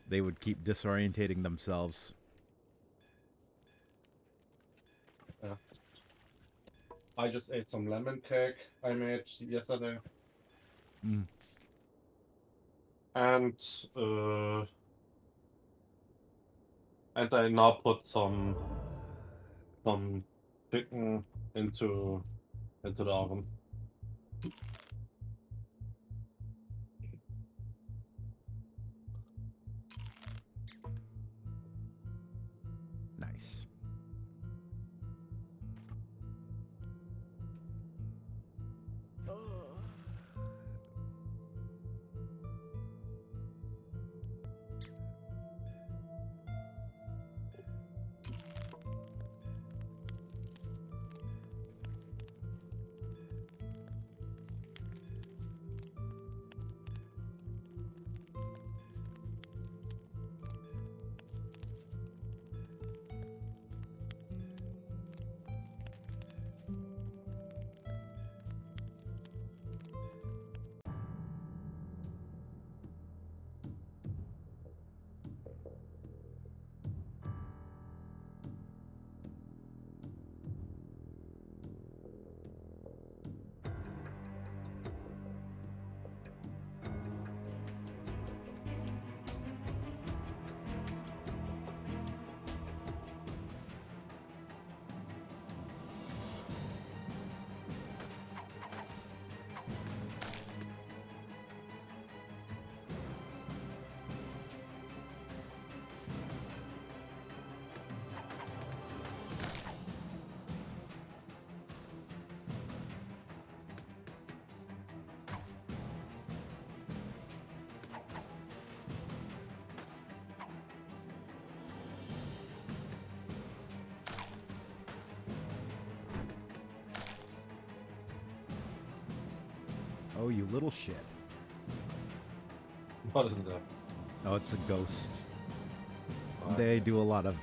they would keep disorientating themselves. Yeah. I just ate some lemon cake I made yesterday. Mm. And I now put some chicken into the oven. Nice. Oh, you little shit. What is that? Oh, it's a ghost. Okay. They do a lot of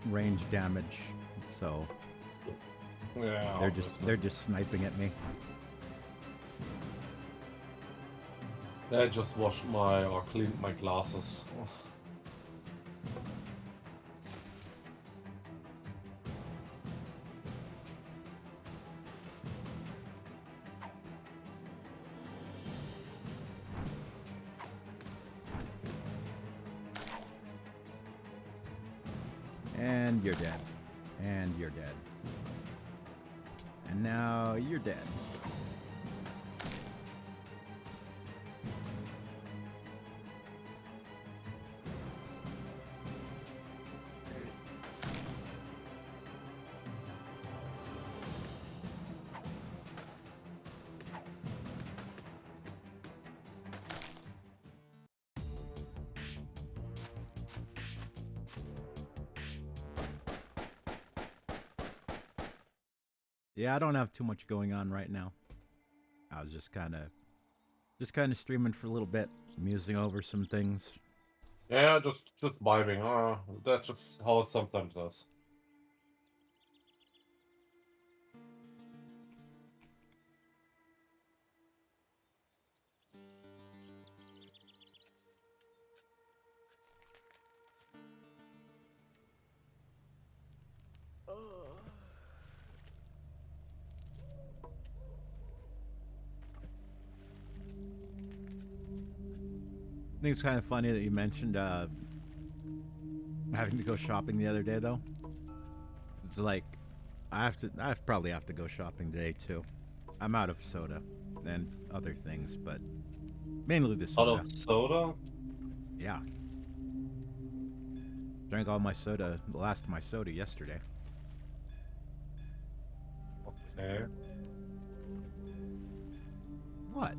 range damage, so Yeah, they're just sniping at me. I just washed my or cleaned my glasses. And you're dead. And you're dead. And now you're dead. Yeah, I don't have too much going on right now. I was just kind of streaming for a little bit, musing over some things. Yeah, just vibing. That's just how it sometimes is. I think it's kind of funny that you mentioned having to go shopping the other day, though. It's like I probably have to go shopping today too. I'm out of soda and other things, but mainly the Out soda. of soda? Yeah, drank all my soda, the last of my soda yesterday. Okay. What?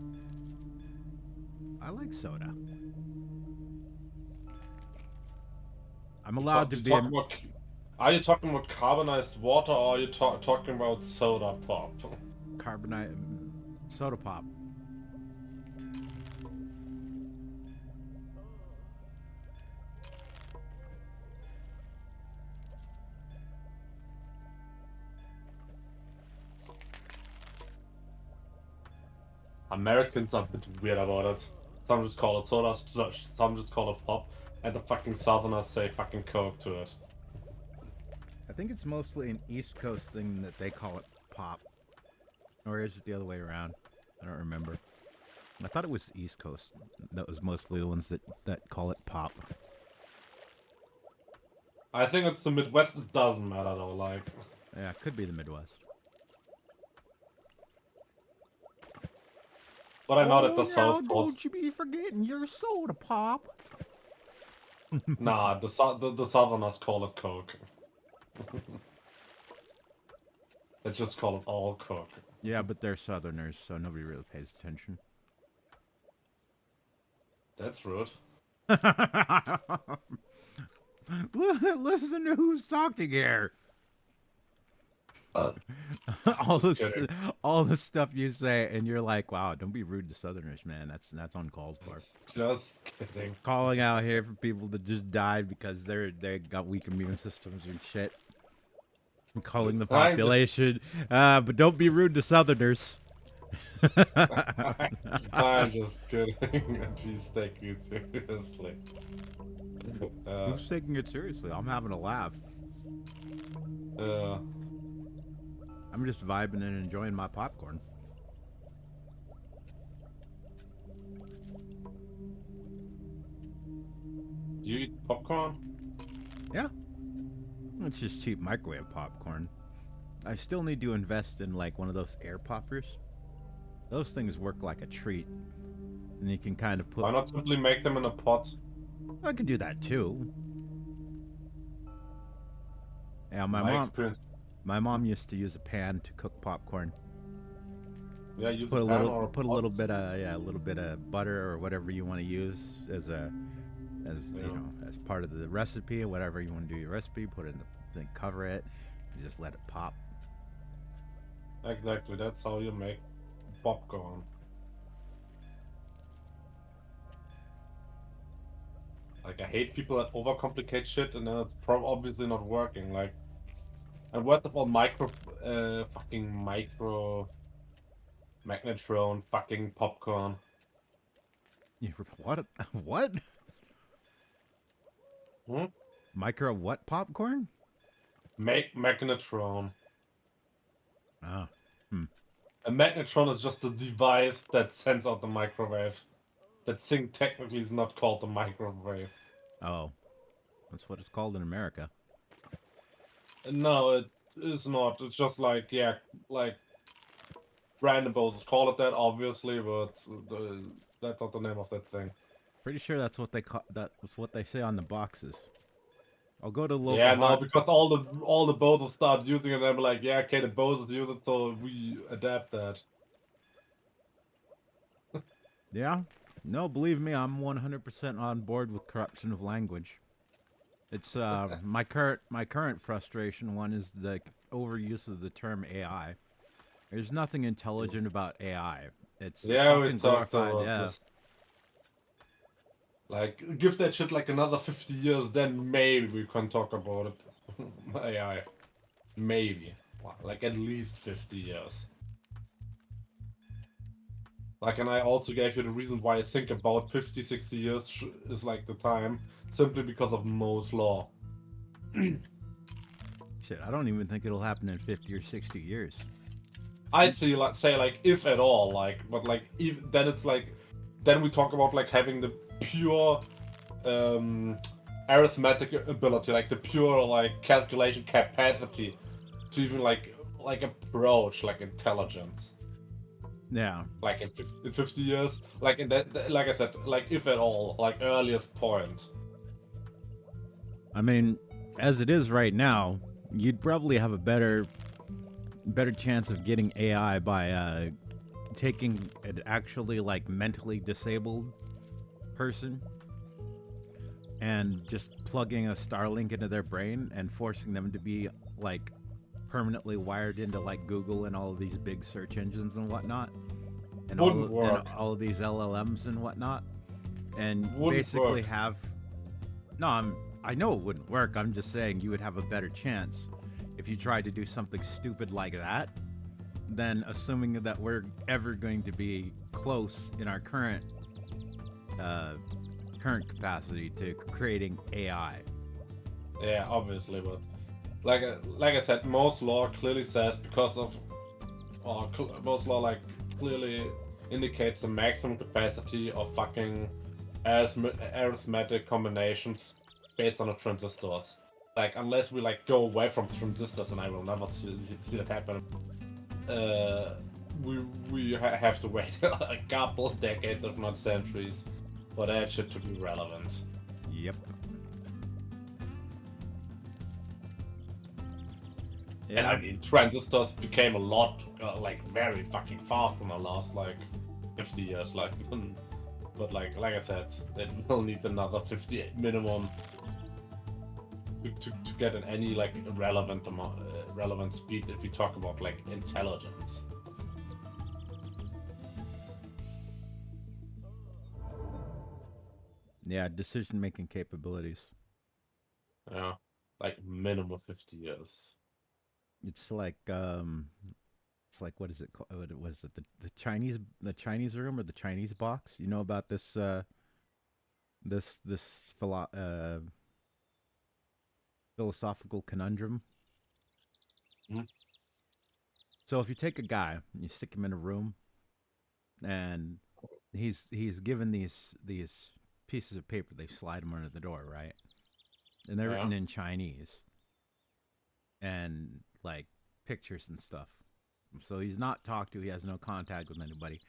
I like soda. I'm allowed to be. Are you talking about carbonized water or are you talking about soda pop? Carbonate soda pop. Americans are a bit weird about it. Some just call it soda, some just call it pop, and the fucking Southerners say fucking Coke to it. I think it's mostly an East Coast thing that they call it pop. Or is it the other way around? I don't remember. I thought it was the East Coast that was mostly the ones that call it pop. I think it's the Midwest, it doesn't matter though, like... Yeah, it could be the Midwest. But I know that the now South calls... don't you be forgetting your soda pop. Nah, the Southerners call it Coke. They just call it all Coke. Yeah, but they're Southerners, so nobody really pays attention. That's rude. Listen to who's talking here. all the stuff you say, and you're like, wow, don't be rude to Southerners, man. That's uncalled for. Just kidding. Calling out here for people that just died because they got weak immune systems and shit. I'm calling the population, but don't be rude to Southerners. I'm just kidding. Jeez, take you seriously. Who's taking it seriously? I'm having a laugh. I'm just vibing and enjoying my popcorn. You eat popcorn? Yeah. It's just cheap microwave popcorn. I still need to invest in like one of those air poppers. Those things work like a treat. And you can kind of put... Why not simply make them in a pot? I could do that too. Yeah, my mom used to use a pan to cook popcorn. Yeah, use Put a a pan little or a put a pot. little bit of butter or whatever you want to use as you know, as part of the recipe or whatever you want to do your recipe. Put it in the thing, cover it, and just let it pop. Exactly, that's how you make popcorn. Like I hate people that overcomplicate shit, and then it's obviously not working. Like, and what about fucking micro magnetron, fucking popcorn. What? What? Hmm? Micro what popcorn? Magnetron. Oh. Hmm. A magnetron is just a device that sends out the microwave. That thing technically is not called a microwave. Oh. That's what it's called in America. No, it is not. It's just like, yeah, like random bosses call it that, obviously, but that's not the name of that thing. Pretty sure that's what they call. That's what they say on the boxes. I'll go to Yeah, local no, hot. because all the bosses start using it, and I'm like, yeah, okay, the bosses use it, so we adapt that. Yeah. No, believe me, I'm 100% on board with corruption of language. It's my current frustration one is the overuse of the term AI. There's nothing intelligent about AI. It's a Yeah, we fucking talked glorified, about yeah. this. Like, give that shit like another 50 years, then maybe we can talk about it. AI. Maybe. Like, at least 50 years. Like, and I also gave you the reason why I think about 50, 60 years is like the time, simply because of Moore's Law. Shit, I don't even think it'll happen in 50 or 60 years. I see, like, say, like, if at all, like, but like, then it's like, then we talk about like having the pure um, arithmetic ability, like the pure like calculation capacity to even like approach like intelligence. Yeah. Like in 50 years, like in like I said, like if at all, like earliest point. I mean, as it is right now, you'd probably have a better chance of getting AI by taking an actually like mentally disabled person and just plugging a Starlink into their brain and forcing them to be like permanently wired into like Google and all of these big search engines and whatnot, and Wouldn't work. all of these LLMs and whatnot, and Wouldn't basically work. have no. I know it wouldn't work. I'm just saying you would have a better chance if you tried to do something stupid like that than assuming that we're ever going to be close in our uh, current capacity to creating AI. Yeah, obviously, but like I said, Moore's law clearly says because of Moore's law like clearly indicates the maximum capacity of fucking arithmetic combinations based on the transistors. Like unless we like go away from transistors, and I will never see that happen. Uh, we have to wait a couple of decades, if not centuries, for that shit to be relevant. Yep. And I Yeah. mean, transistors became a lot, like, very fucking fast in the last, like, 50 years. Like, but like I said, they will need another 50 minimum to get in any like relevant amount, relevant speed if we talk about like intelligence. Yeah. Decision making capabilities. Yeah, like minimum 50 years. It's like what is it called? What is it? The Chinese room or the Chinese box? You know about this philosophical conundrum. Mhm. So if you take a guy and you stick him in a room and he's given these pieces of paper, they slide them under the door, right? And they're Yeah, written in Chinese and like pictures and stuff. So he's not talked to. He has no contact with anybody.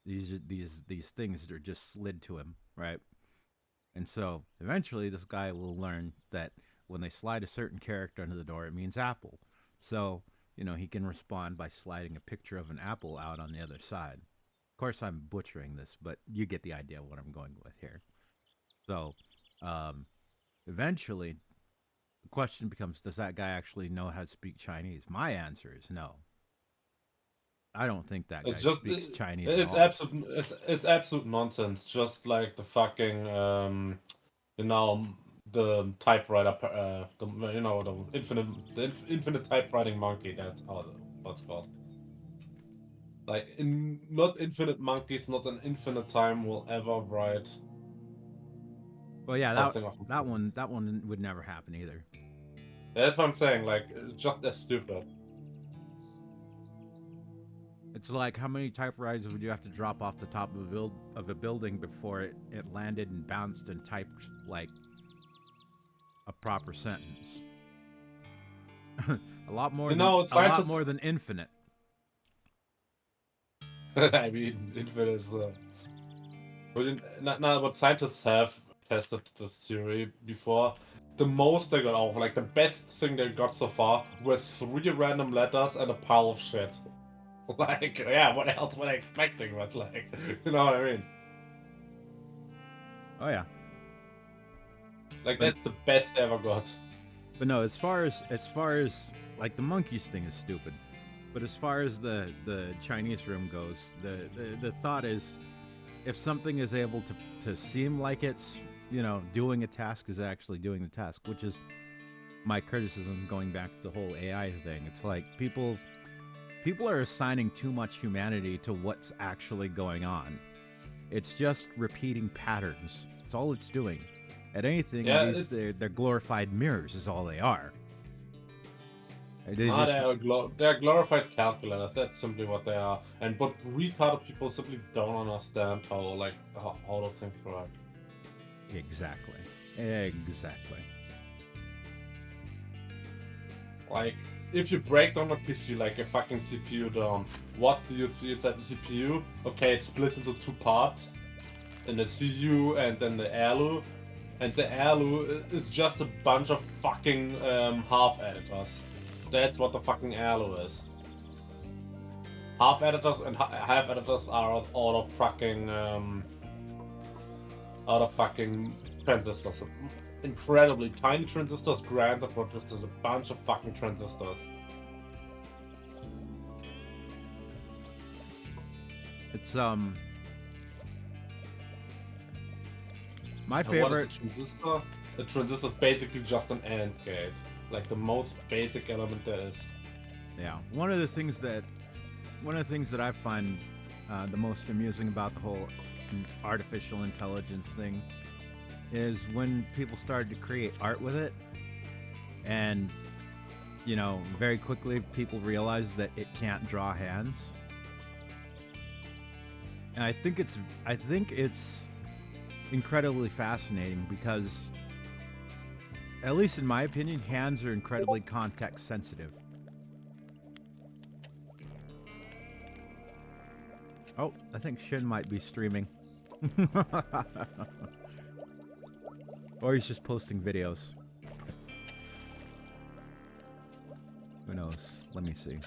These things are just slid to him, right? And so eventually, this guy will learn that when they slide a certain character under the door, it means apple. So he can respond by sliding a picture of an apple out on the other side. Of course, I'm butchering this, but you get the idea of what I'm going with here. So um, eventually, the question becomes: does that guy actually know how to speak Chinese? My answer is no. I don't think that it's guy just speaks Chinese at it's all. absolute it's absolute nonsense. Just like the fucking You know, the typewriter, the infinite typewriting monkey. That's how what's called. Like, not infinite monkeys, not an infinite time will ever write Well, yeah, something of. that one would never happen either. That's what I'm saying. Like, it's just as stupid. It's like how many typewriters would you have to drop off the top of a building before it landed and bounced and typed like a proper sentence? a lot more You than know, a lot scientists. more than infinite. I mean, infinite is. Not what scientists have tested this theory before. The most they got off, like the best thing they got so far, were 3 random letters and a pile of shit. Like, yeah, what else were they expecting? But like, you know what I mean? Oh yeah. Like, But that's the best they ever got. but no, as far as like the monkeys thing is stupid. But as far as the Chinese room goes, the thought is if something is able to seem like it's, doing a task is actually doing the task, which is my criticism going back to the whole AI thing. It's like people are assigning too much humanity to what's actually going on. It's just repeating patterns. That's all it's doing. At anything, Yeah, these it's. they're glorified mirrors is all they are. They Ah, just they're glorified calculators. That's simply what they are. And but retarded people simply don't understand how those things work. exactly. Like, if you break down a PC like a fucking CPU down, what do you see inside the CPU? Okay, it's split into 2 parts, and the CU and then the ALU. And the ALU is just a bunch of fucking half editors. That's what the fucking ALU is. Half editors and half editors are out of fucking transistors. Incredibly tiny transistors, granted, but just a bunch of fucking transistors. It's my And what is a favorite. transistor? A transistor is basically just an AND gate. Like the most basic element there is. Yeah, one of the things that I find the most amusing about the whole artificial intelligence thing is when people started to create art with it, and very quickly people realized that it can't draw hands. And I think it's incredibly fascinating because, at least in my opinion, hands are incredibly context sensitive. Oh, I think Shin might be streaming. Or he's just posting videos. Who knows? Let me see.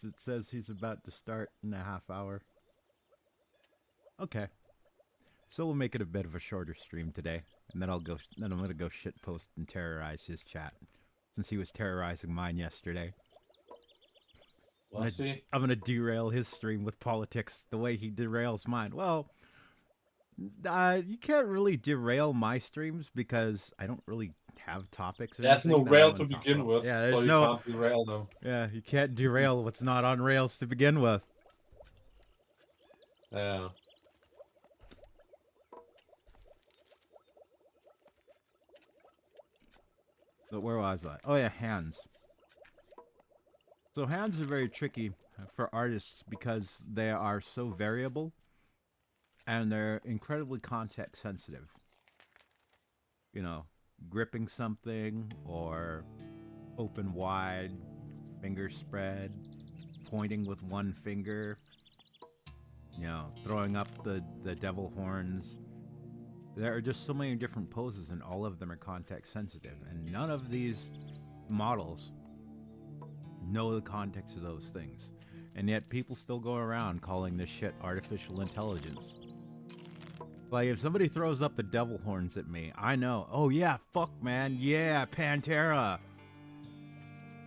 It says he's about to start in a half hour. Okay. So we'll make it a bit of a shorter stream today, and then I'm gonna go shit post and terrorize his chat, since he was terrorizing mine yesterday. I'm Was gonna, he? I'm gonna derail his stream with politics the way he derails mine. Well, you can't really derail my streams because I don't really have topics or There's no anything that I rail to want to talk begin about. with, Yeah, so there's you no. can't derail them. Yeah, you can't derail what's not on rails to begin with. Yeah. But where was I? Oh yeah, hands. So hands are very tricky for artists because they are so variable and they're incredibly context sensitive. You know, gripping something or open wide, fingers spread, pointing with one finger, throwing up the devil horns. There are just so many different poses, and all of them are context sensitive. And none of these models know the context of those things. And yet people still go around calling this shit artificial intelligence. Like, if somebody throws up the devil horns at me, I know, oh yeah, fuck man, yeah, Pantera.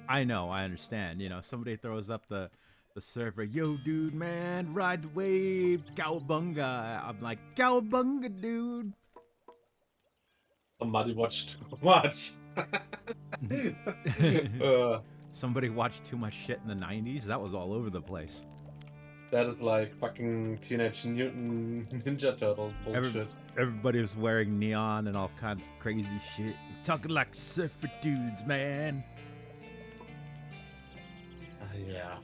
I know, I understand. You know, somebody throws up the surfer, yo dude, man, ride the wave, cowabunga. I'm like, cowabunga, dude. Somebody watched too much. Somebody watched too much shit in the 90s. That was all over the place. That is like fucking Teenage Mutant Ninja Turtle bullshit. Everybody was wearing neon and all kinds of crazy shit. Talking like surfer dudes, man. Yeah.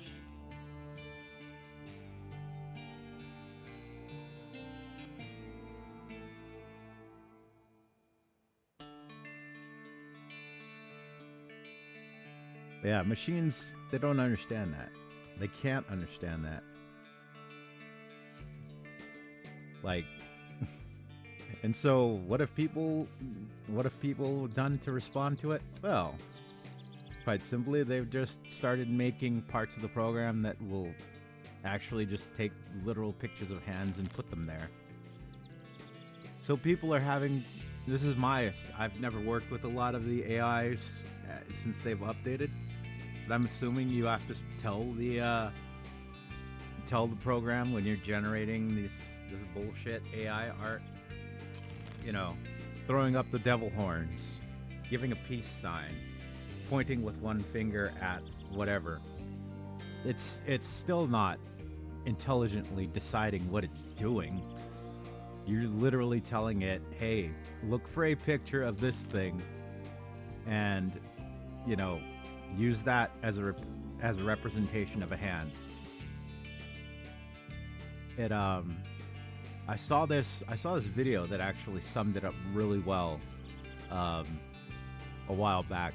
Yeah, machines, they don't understand that. They can't understand that. Like, and so what have people done to respond to it? Well, quite simply, they've just started making parts of the program that will actually just take literal pictures of hands and put them there. So people are having, this is my, I've never worked with a lot of the AIs since they've updated, but I'm assuming you have to tell the program when you're generating this bullshit AI art, you know, throwing up the devil horns, giving a peace sign, pointing with one finger at whatever. It's still not intelligently deciding what it's doing. You're literally telling it, hey, look for a picture of this thing and, you know, use that as a representation of a hand. It I saw this video that actually summed it up really well a while back,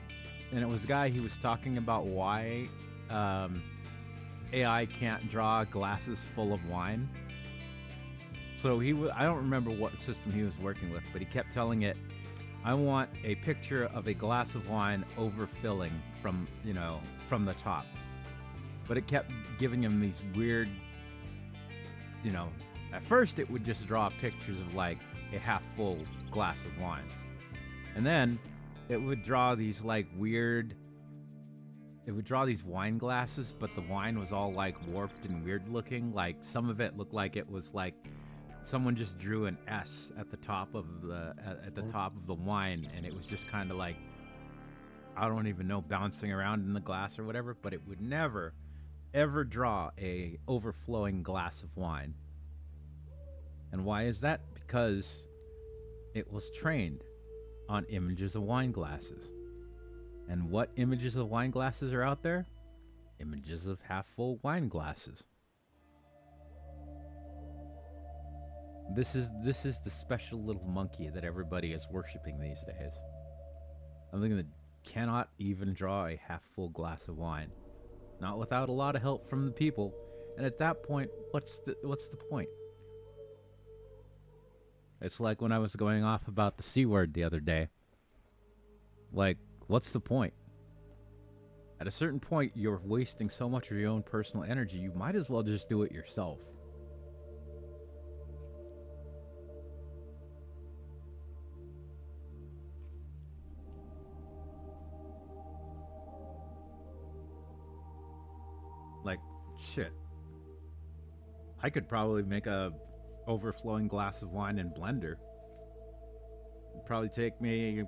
and it was a guy, he was talking about why AI can't draw glasses full of wine. So I don't remember what system he was working with, but he kept telling it, I want a picture of a glass of wine overfilling from the top. But it kept giving him these weird, you know, at first it would just draw pictures of like a half full glass of wine. And then it would draw these like weird, it would draw these wine glasses, but the wine was all like warped and weird looking. Like some of it looked like it was like someone just drew an S at the top of the wine, and it was just kind of like, I don't even know, bouncing around in the glass or whatever, but it would never ever draw a overflowing glass of wine. And why is that? Because it was trained on images of wine glasses. And what images of wine glasses are out there? Images of half-full wine glasses. This is the special little monkey that everybody is worshiping these days. Something that cannot even draw a half-full glass of wine. Not without a lot of help from the people. And at that point, what's the point? It's like when I was going off about the C word the other day. Like, what's the point? At a certain point, you're wasting so much of your own personal energy, you might as well just do it yourself. Like, shit. I could probably make a overflowing glass of wine in blender. It'd probably take me,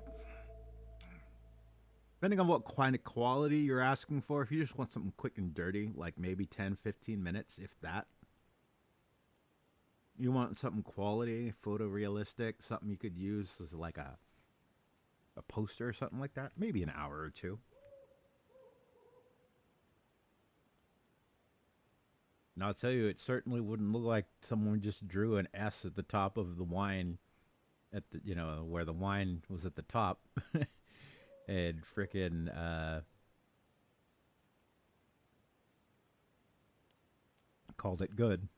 depending on what kind of quality you're asking for, if you just want something quick and dirty, like maybe 10-15 minutes, if that. You want something quality, photorealistic, something you could use as like a poster or something like that, maybe an hour or two. And I'll tell you, it certainly wouldn't look like someone just drew an S at the top of the wine, at the, you know, where the wine was at the top, and frickin' called it good.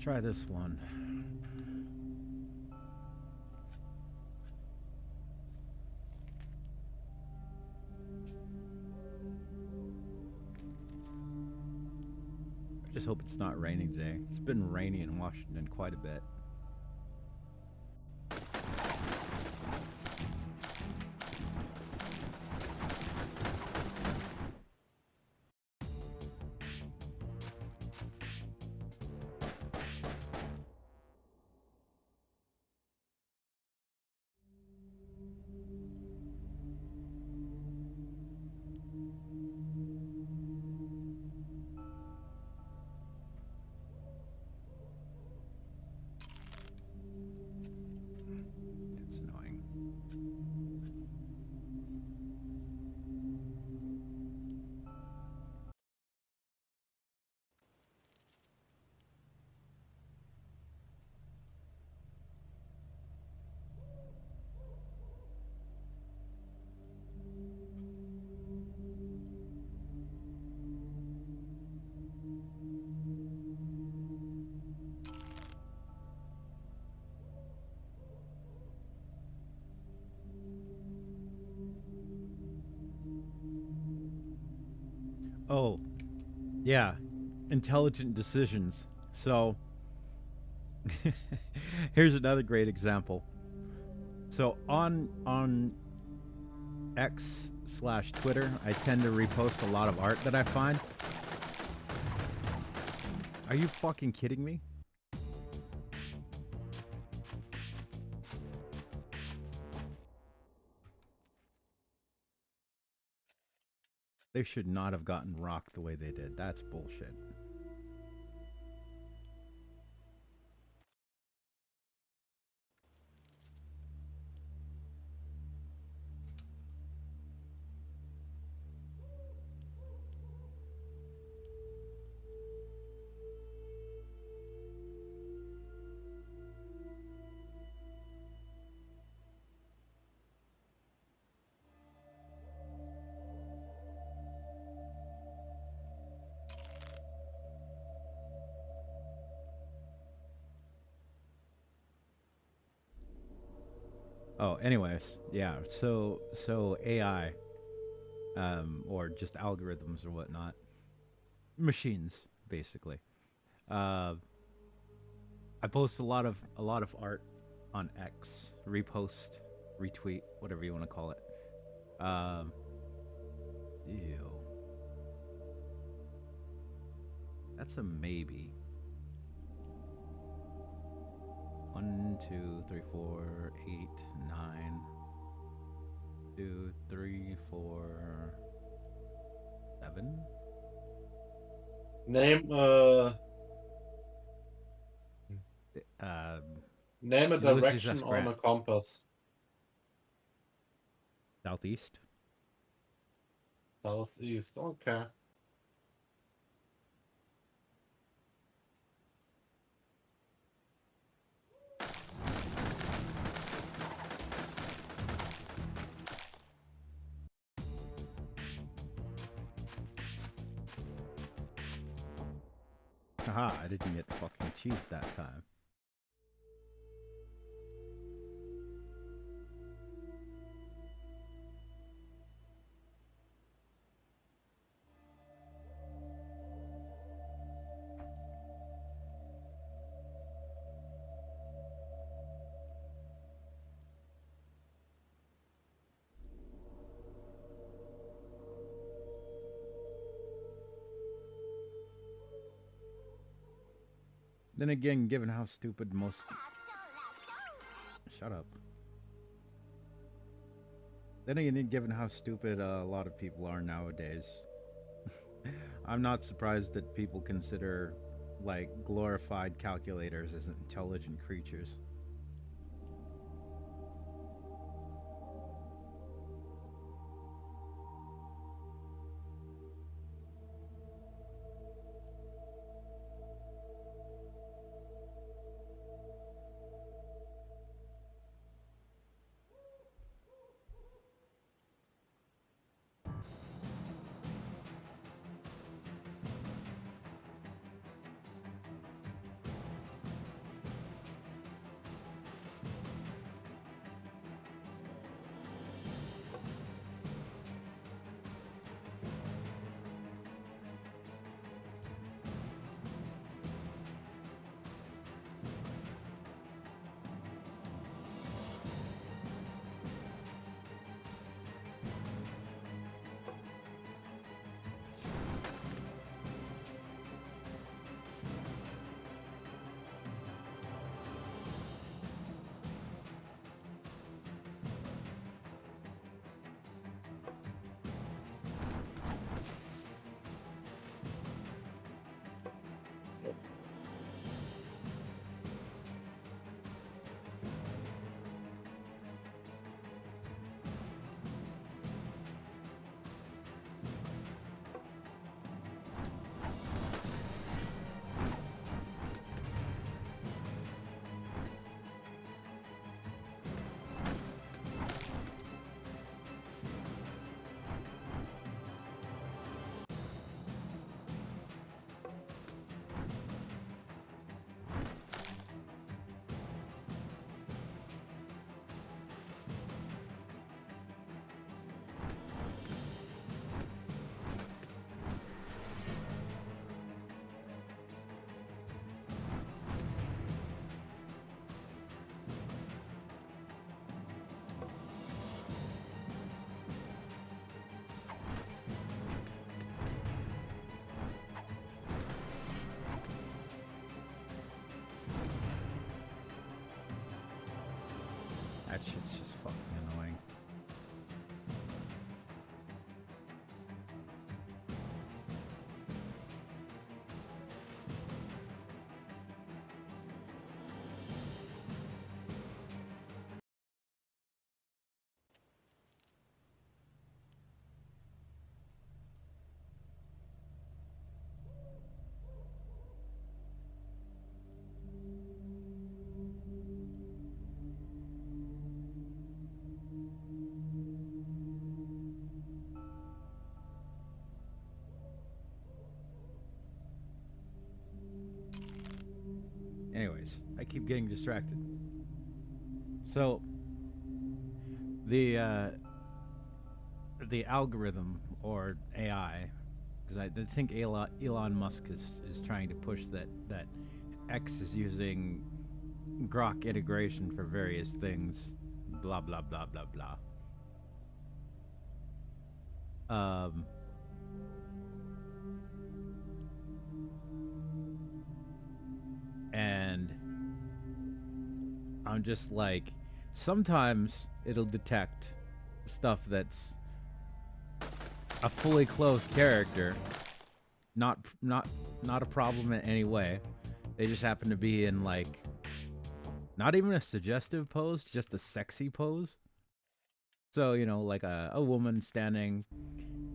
try this one. I just hope it's not raining today. It's been rainy in Washington quite a bit. It's annoying. Oh, yeah. Intelligent decisions. So, here's another great example. So on X/Twitter, I tend to repost a lot of art that I find. Are you fucking kidding me? They should not have gotten rocked the way they did. That's bullshit. Oh, anyways, yeah. So AI, or just algorithms or whatnot, machines basically. Uh, I post a lot of art on X, repost, retweet, whatever you want to call it. Um, Ew. That's a maybe. 1, 2, 3, 4, 8, 9. 2, 3, 4, 7. Name Um, name a Ulysses direction S. on Grant. a compass. Southeast. Southeast. Okay. Haha, I didn't get fucking cheesed that time. Then again, given how stupid most... Shut up. Then again, given how stupid a lot of people are nowadays, I'm not surprised that people consider, like, glorified calculators as intelligent creatures. That shit's just fucking annoying. Anyways, I keep getting distracted. So the algorithm or AI, because I think Elon Musk is trying to push that X is using Grok integration for various things, blah blah blah blah blah. Um, and I'm just like, sometimes it'll detect stuff that's a fully clothed character, not a problem in any way. They just happen to be in like not even a suggestive pose, just a sexy pose. So, you know, like a woman standing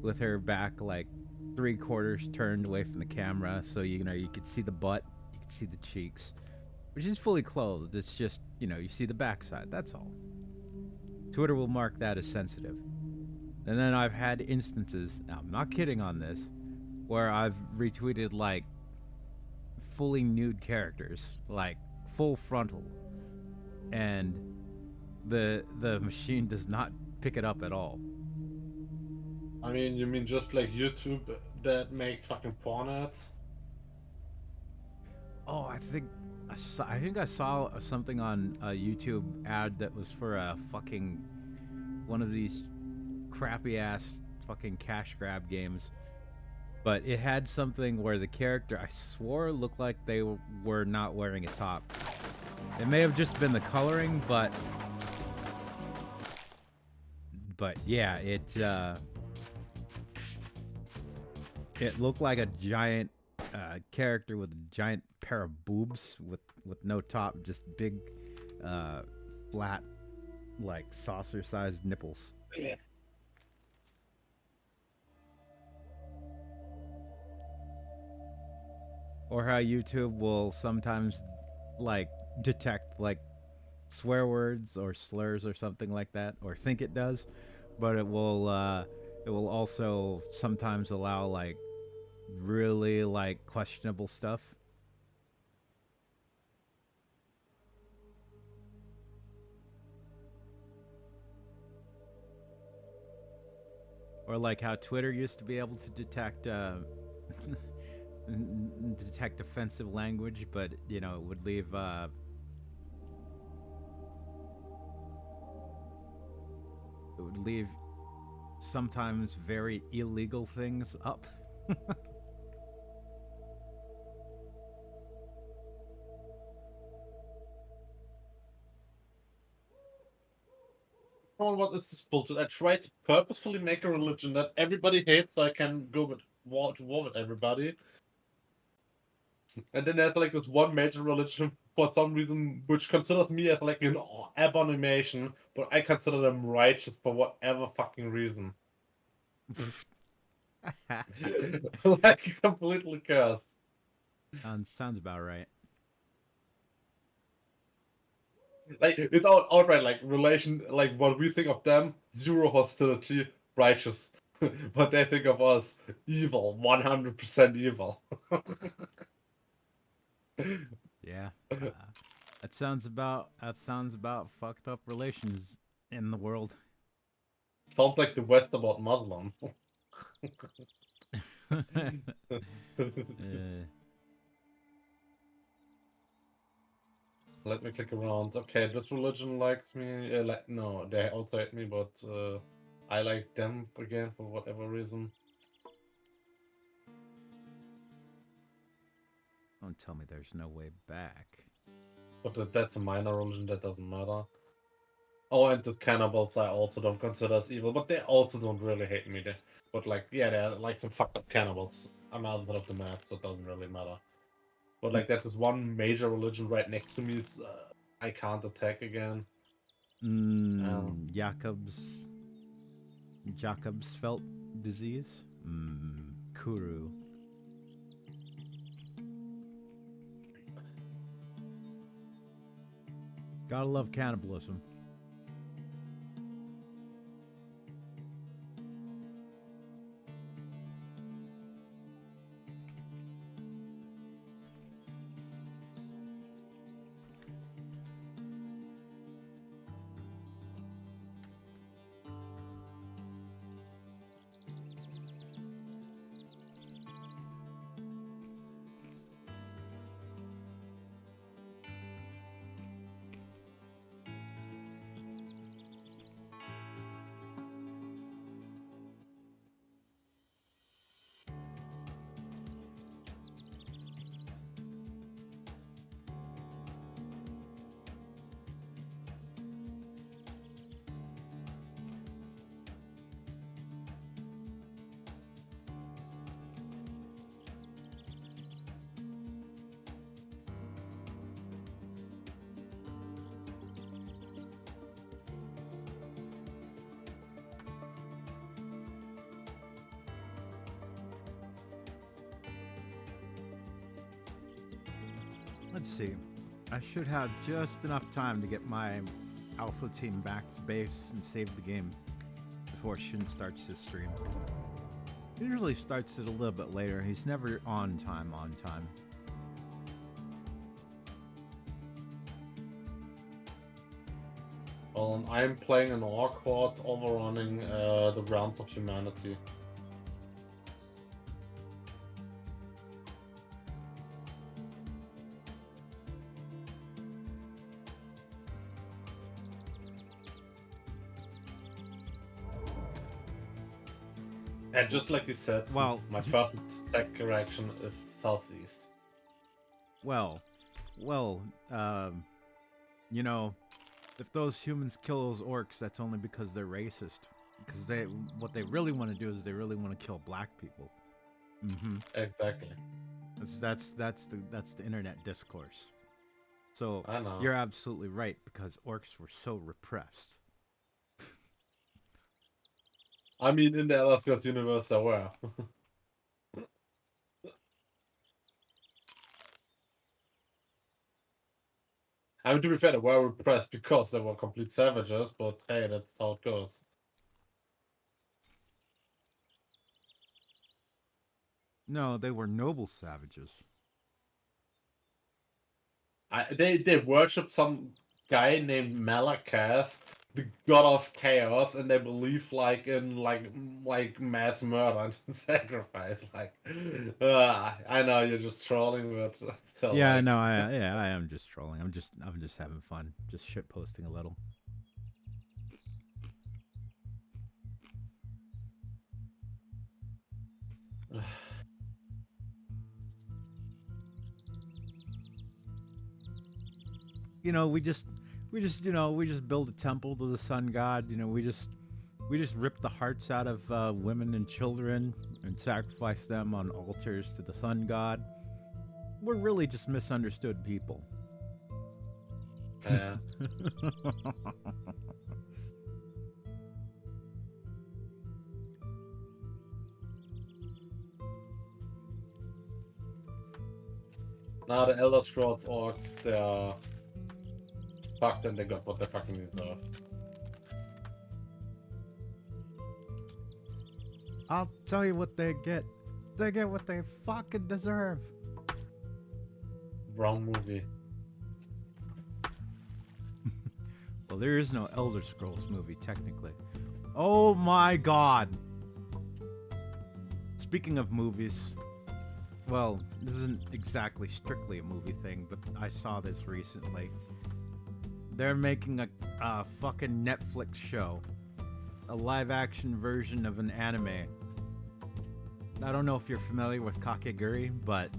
with her back like 3/4 turned away from the camera, so you know you could see the butt, you could see the cheeks, which is fully clothed. It's just, you know, you see the backside. That's all. Twitter will mark that as sensitive. And then I've had instances, now I'm not kidding on this, where I've retweeted like fully nude characters, like full frontal, and the machine does not pick it up at all. I mean, you mean just like YouTube that makes fucking porn ads? Oh, I think I saw something on a YouTube ad that was for a fucking one of these crappy ass fucking cash grab games. But it had something where the character, I swore, looked like they were not wearing a top. It may have just been the coloring, but yeah, it looked like a giant character with a giant pair of boobs with no top, just big, flat, like saucer-sized nipples. Yeah. Or how YouTube will sometimes like detect like swear words or slurs or something like that, or think it does, but it will also sometimes allow like really like questionable stuff. Or like how Twitter used to be able to detect detect offensive language, but you know, it would leave sometimes very illegal things up. Oh, what is this bullshit? I tried to purposefully make a religion that everybody hates so I can go to war with everybody. And then there's like this one major religion for some reason which considers me as like an abomination, but I consider them righteous for whatever fucking reason. Like completely cursed. Sounds about right. Like it's outright like relation, like what we think of them, zero hostility, righteous. But they think of us evil, 100% evil. Yeah. That sounds about fucked up relations in the world. Sounds like the West about Muslim. Let me click around. Okay, this religion likes me. Like no, they also hate me, but I like them again for whatever reason. Don't tell me there's no way back. But if that's a minor religion, that doesn't matter. Oh, and the cannibals I also don't consider as evil, but they also don't really hate me. But like, yeah, they're like some fucked up cannibals. I'm out of the map, so it doesn't really matter. But like, that is one major religion right next to me. Is, I can't attack again. Jacob's felt disease? Kuru. Gotta love cannibalism. Let's see. I should have just enough time to get my alpha team back to base and save the game before Shin starts his stream. He usually starts it a little bit later. He's never on time. Well, I'm playing an orc horde overrunning the realms of humanity. And just like you said, Well, my first attack direction is southeast. Well, you know, if those humans kill those orcs, that's only because they're racist. Because what they really want to do is they really want to kill black people. Exactly. That's the internet discourse. So I know. you're absolutely right because orcs were so repressed. I mean, in the Elseworlds universe, there were. I mean, to be fair, they were repressed because they were complete savages, but hey, that's how it goes. No, they were noble savages. They worshipped some guy named Malakath, the god of chaos, and they believe like in like mass murder and sacrifice. Like, I know you're just trolling, but still, Yeah, like, no, I am just trolling. I'm just having fun, just shit posting a little. You know, we just build a temple to the sun god. You know, we just rip the hearts out of women and children and sacrifice them on altars to the sun god. We're really just misunderstood people. yeah. Now the Elder Scrolls orcs, they are fucked and they got what they fucking deserve. I'll tell you what they get. They get what they fucking deserve. Wrong movie. Well, there is no Elder Scrolls movie, technically. Oh my god! Speaking of movies, well, this isn't exactly strictly a movie thing, but I saw this recently. They're making a fucking Netflix show. A live-action version of an anime. I don't know if you're familiar with Kakegurui, but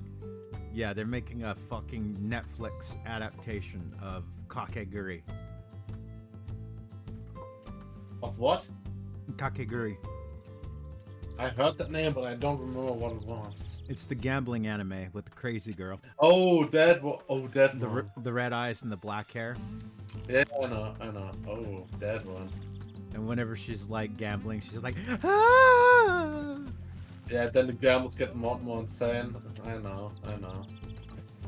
yeah, they're making a fucking Netflix adaptation of Kakegurui. Of what? Kakegurui. I heard that name, but I don't remember what it was. It's the gambling anime with the crazy girl. Oh, that one. Oh, that The one. the red eyes and the black hair. Yeah, I know, I know. Oh, that one. And whenever she's like gambling, she's like, ah! Yeah, then the gambles get more and more insane. I know, I know.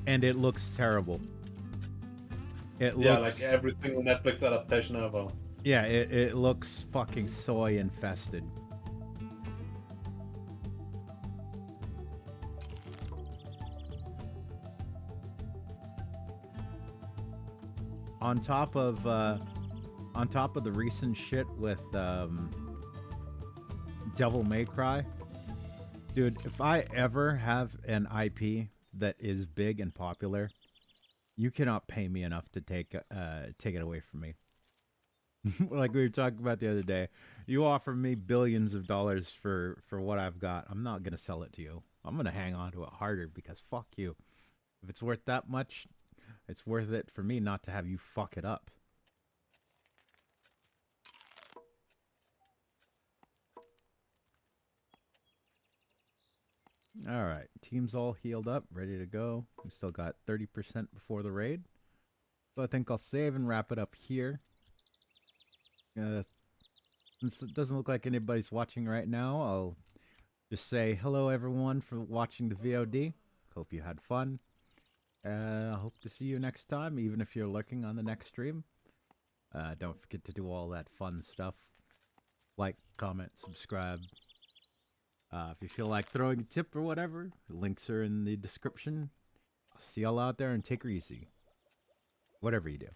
And it looks terrible. It Yeah, looks, like every single Netflix adaptation ever. yeah, it looks fucking soy infested. On top of the recent shit with Devil May Cry, dude, if I ever have an IP that is big and popular, you cannot pay me enough to take it away from me. Like we were talking about the other day, you offer me billions of dollars for what I've got. I'm not gonna sell it to you. I'm gonna hang on to it harder because fuck you. If it's worth that much, it's worth it for me not to have you fuck it up. All right, team's all healed up, ready to go. We still got 30% before the raid. So I think I'll save and wrap it up here. Since it doesn't look like anybody's watching right now, I'll just say hello everyone for watching the VOD. Hope you had fun. I hope to see you next time, even if you're lurking on the next stream. Don't forget to do all that fun stuff. Like, comment, subscribe. If you feel like throwing a tip or whatever, links are in the description. I'll see y'all out there and take her easy. Whatever you do.